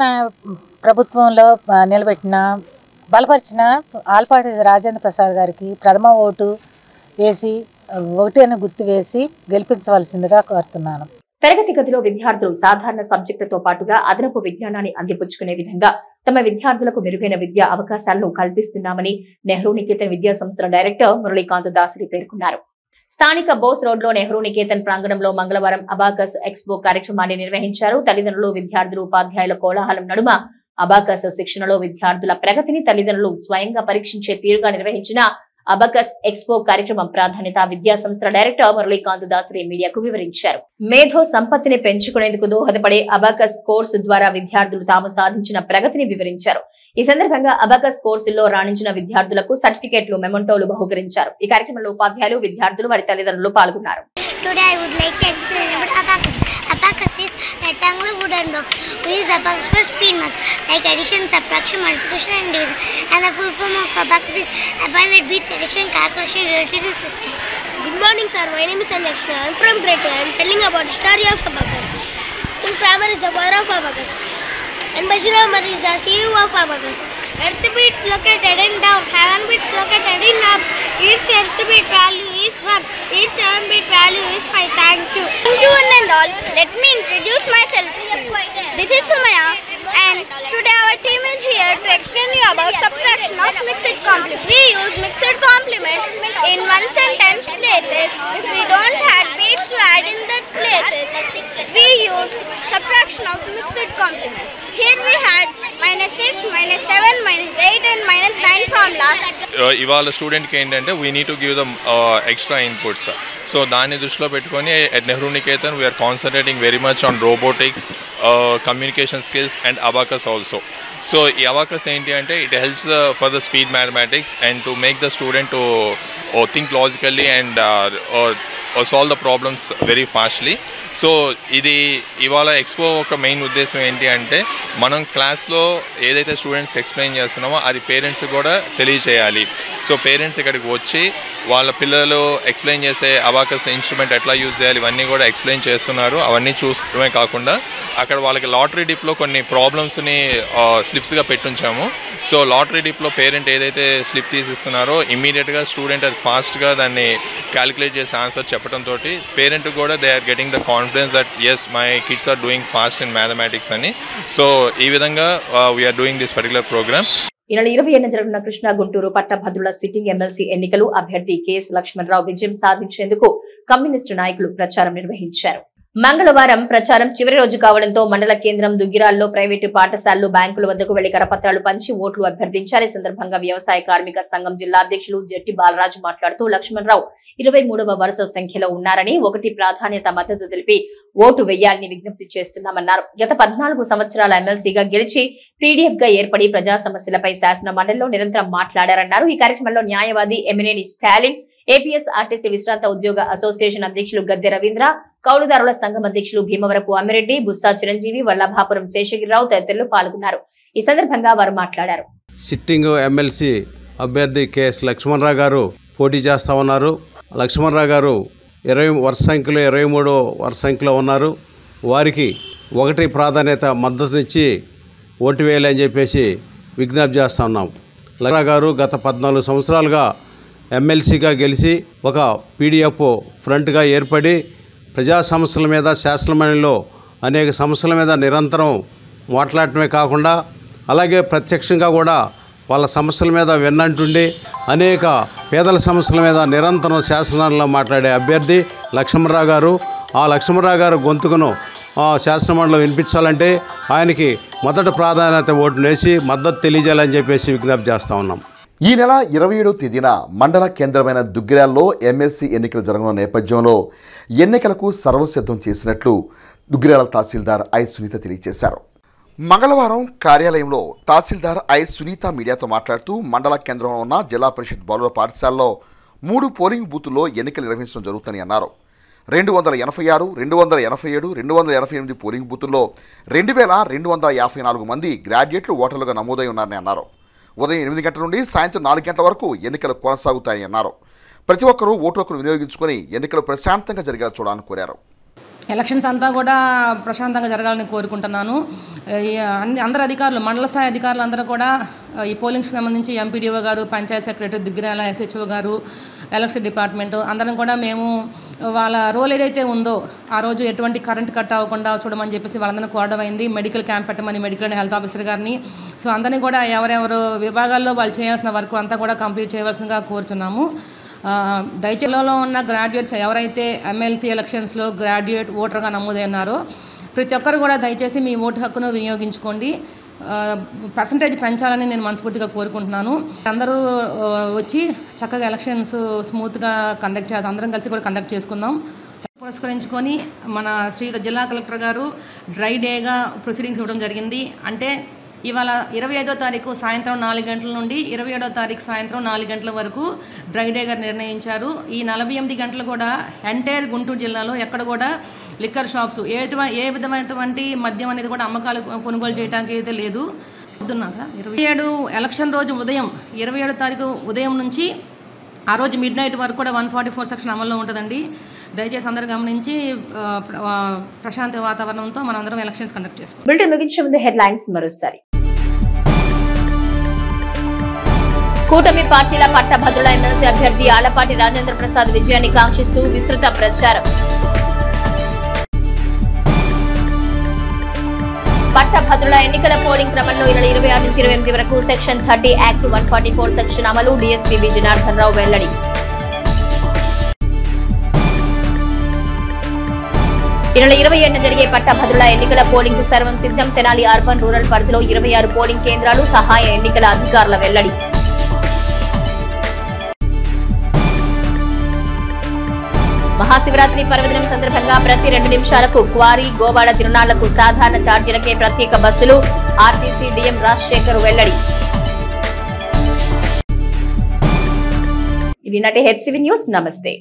Speaker 24: ప్రభుత్వంలో నిలబెట్టిన బలపరిచిన ఆలపాటి రాజేంద్ర ప్రసాద్ గారికి ప్రథమ ఓటు వేసి ఒకటి అని గుర్తు వేసి గెలిపించవలసిందిగా కోరుతున్నాను.
Speaker 1: తరగతి గదిలో విద్యార్థులు సాధారణ సబ్జెక్టులతో పాటుగా అదనపు విజ్ఞానాన్ని అందిపుచ్చుకునే విధంగా తమ విద్యార్థులకు మెరుగైన విద్యా అవకాశాలను కల్పిస్తున్నామని నెహ్రూ నికేతన్ విద్యా సంస్థల డైరెక్టర్ మురళీకాంత్ దాసరి పేర్కొన్నారు. స్థానిక బోస్ రోడ్ లో నెహ్రూ నికేతన్ ప్రాంగణంలో మంగళవారం అబాకస్ ఎక్స్పో కార్యక్రమాన్ని నిర్వహించారు. తల్లిదండ్రులు, విద్యార్థులు, ఉపాధ్యాయుల కోలాహలం నడుమ అబాకస్ శిక్షణలో విద్యార్థుల ప్రగతిని తల్లిదండ్రులు స్వయంగా పరీక్షించే తీరుగా నిర్వహించిన అబాకస్ ఎక్స్పో కార్యక్రమం ప్రాధాన్యత విద్యా సంస్థల డైరెక్టర్ మురళీకాంత్ దాసరి మీడియాకు వివరించారు. మేధో సంపత్తిని పెంచుకునేందుకు దోహదపడే అబాకస్ కోర్సు ద్వారా విద్యార్థులు తాము సాధించిన ప్రగతిని వివరించారు. ఈ సందర్భంగా అబాకస్ కోర్సుల్లో రాణించిన విద్యార్థులకు సర్టిఫికెట్లు, మెమంటోలు బహుకరించారు. ఈ కార్యక్రమంలో ఉపాధ్యాయులు, విద్యార్థులు, వారి తల్లిదండ్రులు పాల్గొన్నారు.
Speaker 25: Today I would like to explain about abacus. Abacus is rectangular wooden block. We use abacus for speed maths like addition, subtraction, multiplication and division. And the full form of abacus is abandoned beats, addition, calculation related to system.
Speaker 26: Good morning sir, my name is Sanjakshna. I am from grade 2. I am telling about the story of abacus. In grammar is the word of abacus. And Bashir is the CEO of abacus. Earth beats located in down, heaven beats located in up. Each earth beat value is 1. Each heaven beat value is 5. Thank you.
Speaker 25: Thank you one and all. Let me introduce myself to you. This is Sumaya and today our team is here to explain you about subtraction of mixed complements. We use mixed complements in one sentence places. If we don't have beats to add in the places, we use subtraction of mixed complements. Here we had -6, -7, -8 and -9 formulas.
Speaker 27: ఇవాళ స్టూడెంట్కి ఏంటంటే we need to give them extra inputs. So దాన్ని దృష్టిలో పెట్టుకొని at Nehru Niketan we are concentrating very much on robotics, communication skills and abacus also. So ఈ abacus ఏంటి అంటే it helps for the speed mathematics and to make the student to think logically and solve the problems very fastly. So ఇది ఇవాళ expo ఒక main ఉద్దేశం ఏంటి అంటే మనం క్లాస్లో ఏదైతే స్టూడెంట్స్కి ఎక్స్ప్లెయిన్ చేస్తున్నామో అది పేరెంట్స్కి కూడా తెలియచేయాలి. సో పేరెంట్స్ ఇక్కడికి వచ్చి వాళ్ళ పిల్లలు ఎక్స్ప్లెయిన్ చేసే అబాకస్ ఇన్స్ట్రుమెంట్ ఎట్లా యూజ్ చేయాలి ఇవన్నీ కూడా ఎక్స్ప్లెయిన్ చేస్తున్నారు. అవన్నీ చూడటమే కాకుండా అక్కడ వాళ్ళకి లాటరీ డిప్లో కొన్ని ప్రాబ్లమ్స్ని స్లిప్స్గా పెట్టుంచాము. సో లాటరీ డిప్లో పేరెంట్ ఏదైతే స్లిప్ తీసిస్తున్నారో ఇమ్మీడియట్గా స్టూడెంట్ అది ఫాస్ట్గా దాన్ని క్యాలిక్యులేట్ చేసి ఆన్సర్ చెప్పడంతో పేరెంట్ కూడా they are getting the confidence that as my kids are doing fast in mathematics అని. సో ఈ విధంగా we are doing this particular program.
Speaker 1: ఈ నెల 27న జరుగుతున్న కృష్ణా గుంటూరు పట్టభద్రుల సిట్టింగ్ ఎమ్మెల్సీ ఎన్నికలు అభ్యర్థి కెఎస్ లక్ష్మణరావు విజయం సాధించేందుకు కమ్యూనిస్టు నాయకులు ప్రచారం నిర్వహించారు. మంగళవారం ప్రచారం చివరి రోజు కావడంతో మండల కేంద్రం దుగ్గిరాల్లో ప్రైవేటు పాఠశాలలు బ్యాంకుల వద్దకు వెళ్లి కరపత్రాలు పంచి ఓట్లు అభ్యర్థించారు. ఈ సందర్భంగా వ్యవసాయ కార్మిక సంఘం జిల్లా అధ్యక్షులు జట్టి బాలరాజు మాట్లాడుతూ లక్ష్మణరావు 23వ వరుస సంఖ్యలో ఉన్నారని 1 ప్రాధాన్యత మద్దతు తెలిపి ఓటు వేయాలని విజ్ఞప్తి చేస్తున్నామన్నారు. గత 14 సంవత్సరాల ఎమ్మెల్సీగా గెలిచి పీడీఎఫ్ గా ఏర్పడి ప్రజా సమస్యలపై శాసన మండలిలో నిరంతరం మాట్లాడారన్నారు. ఈ కార్యక్రమంలో న్యాయవాది ఎమినేని స్టాలిన్, ఏపీఎస్ ఆర్టీసీ విశ్రాంత ఉద్యోగ అసోసియేషన్ అధ్యక్షులు గద్దె రవీంద్ర, కౌలుదారుల సంఘం అధ్యక్షులు భీమవరపు అమ్మిరెడ్డి, బుస్సా చిరంజీవి, వల్లభాపురం శేషగిరిరావు తదితరులు పాల్గొన్నారు. ఈ సందర్భంగా వారు మాట్లాడారు.
Speaker 6: సిట్టింగ్ ఎమ్మెల్సీ అభ్యర్థి కెఎస్ లక్ష్మణరావు గారు పోటీ చేస్తా ఉన్నారు. లక్ష్మణరావు గారు 20 వరుస సంఖ్యలో 23వ వరుస సంఖ్యలో ఉన్నారు. వారికి 1 ప్రాధాన్యత మద్దతునిచ్చి ఓటు వేయాలని చెప్పేసి విజ్ఞప్తి చేస్తూ ఉన్నాం. లక్ష్మణరావు గారు గత 14 సంవత్సరాలుగా ఎమ్మెల్సీగా గెలిచి ఒక పీడీఎఫ్ ఫ్రంట్గా ఏర్పడి ప్రజా సమస్యల మీద శాసనమండలిలో అనేక సమస్యల మీద నిరంతరం మాట్లాడటమే కాకుండా అలాగే ప్రత్యక్షంగా కూడా వాళ్ళ సమస్యల మీద వెన్నంటుండి అనేక పేదల సమస్యల మీద నిరంతరం శాసనాల్లో మాట్లాడే అభ్యర్థి లక్ష్మణరావు గారు. ఆ లక్ష్మణరావు గారు గొంతుకును శాసనమండలిలో వినిపించాలంటే ఆయనకి మొదటి ప్రాధాన్యత ఓటు వేసి మద్దతు తెలియజేయాలని చెప్పేసి విజ్ఞప్తి చేస్తూ ఉన్నాం.
Speaker 16: ఈ నెల 27వ తేదీన మండల కేంద్రమైన దుగ్గిరాల్లో ఎమ్మెల్సీ ఎన్నికలు జరగనున్న నేపథ్యంలో ఎన్నికలకు సర్వసిద్ధం చేసినట్లు దుగ్గిరాల తహసీల్దార్ ఐ సునీత తెలియజేశారు. మంగళవారం కార్యాలయంలో తహసీల్దార్ ఐ సునీత మీడియాతో మాట్లాడుతూ మండల కేంద్రంలో ఉన్న జిల్లా పరిషత్ బాలుర పాఠశాలలో 3 పోలింగ్ బూతుల్లో ఎన్నికలు నిర్వహించడం జరుగుతుందని అన్నారు. 286, 287, 288 పోలింగ్ బూతుల్లో 2254 మంది గ్రాడ్యుయేట్లు ఓటర్లుగా నమోదై ఉన్నారని అన్నారు. ఉదయం 8 గంటల నుండి సాయంత్రం 4 గంటల వరకు ఎన్నికలు కొనసాగుతాయని అన్నారు. ప్రతి ఒక్కరూ ఓటు హక్కును వినియోగించుకొని ఎన్నికలు ప్రశాంతంగా జరిగేలా చూడాలని కోరారు.
Speaker 9: ఎలక్షన్స్ అంతా కూడా ప్రశాంతంగా జరగాలని కోరుకుంటున్నాను. అందరు అధికారులు, మండల స్థాయి అధికారులు అందరూ కూడా ఈ పోలింగ్కి సంబంధించి ఎంపీడీఓ గారు, పంచాయత్ సెక్రటరీ, దుగ్గిరాల ఎస్హెచ్ఓ గారు, ఎలక్షన్ డిపార్ట్మెంటు అందరం కూడా మేము వాళ్ళ రోల్ ఏదైతే ఉందో ఆ రోజు ఎటువంటి కరెంట్ కట్ అవ్వకుండా చూడమని చెప్పేసి వాళ్ళందరినీ కోరడం అయింది. మెడికల్ క్యాంప్ పెట్టమని మెడికల్ అండ్ హెల్త్ ఆఫీసర్ గారిని. సో అందరినీ కూడా ఎవరెవరు విభాగాల్లో వాళ్ళు చేయాల్సిన వర్క్ అంతా కూడా కంప్లీట్ చేయవలసిందిగా కోరుచున్నాము. దయచేలో ఉన్న గ్రాడ్యుయేట్స్ ఎవరైతే ఎమ్మెల్సీ ఎలక్షన్స్లో గ్రాడ్యుయేట్ ఓటర్గా నమోదైనారో ప్రతి ఒక్కరు కూడా దయచేసి మీ ఓటు హక్కును వినియోగించుకోండి. పర్సంటేజ్ పెంచాలని నేను మనస్ఫూర్తిగా కోరుకుంటున్నాను. అందరూ వచ్చి చక్కగా ఎలక్షన్స్ స్మూత్గా కండక్ట్ చేద్దాం, అందరం కలిసి కూడా కండక్ట్ చేసుకుందాం. పురస్కరించుకొని మన జిల్లా కలెక్టర్ గారు డ్రై డేగా ప్రొసీడింగ్స్ ఇవ్వడం జరిగింది. అంటే ఇవాళ 25వ తారీఖు సాయంత్రం 4 గంటల నుండి 27వ తారీఖు సాయంత్రం 4 గంటల వరకు డ్రై డేగా నిర్ణయించారు. ఈ 48 గంటలు కూడా ఎంటైర్ గుంటూరు జిల్లాలో ఎక్కడ కూడా లిక్కర్ షాప్స్ ఏ విధమైనటువంటి మద్యం అనేది కూడా అమ్మకాలు కొనుగోలు చేయడానికి అయితే లేదు. 27 ఎలక్షన్ రోజు ఉదయం 27వ తారీఖు ఉదయం నుంచి ఆ రోజు మిడ్ నైట్ వరకు కూడా 144 సెక్షన్ అమల్లో ఉంటుందండి. దయచేసి అందరూ గమనించి ప్రశాంత వాతావరణంతో మనం అందరం ఎలక్షన్స్ కండక్ట్ చేసుకుంటాం.
Speaker 1: బులెటిన్ ముగించే ముందు హెడ్లైన్స్ మరోసారి. కూటమి పార్టీల పట్టభద్రుల ఎమ్మెల్సీ అభ్యర్థి ఆలపాటి రాజేంద్ర ప్రసాద్ విజయాన్ని కాంక్షిస్తూ విస్తృత ప్రచారం. పట్టభద్రుల ఎన్నికల పోలింగ్ క్రమంలో 26 నుంచి 28 వరకు సెక్షన్ 30 యాక్ట్ 144 సెక్షన్ అమలు. డీఎస్పీ బి జనార్దన్ రావు వెల్లడి. ఈ నెల 27న జరిగే పట్టభద్రుల ఎన్నికల పోలింగ్ కు సర్వం సిద్ధం. తెనాలి అర్బన్ రూరల్ పరిధిలో 26 పోలింగ్ కేంద్రాలు. సహాయ ఎన్నికల అధికారుల వెల్లడి. మహాశివరాత్రి పర్వదినం సందర్భంగా ప్రతి 2 నిమిషాలకు క్వారీ, గోవాడ తిరునాళ్లకు సాధారణ ఛార్జీలకే ప్రత్యేక బస్సులు. ఆర్టీసీ డీఎం రాజశేఖర్ వెల్లడి. ఇవి నాటి హెచ్సివి న్యూస్. నమస్తే.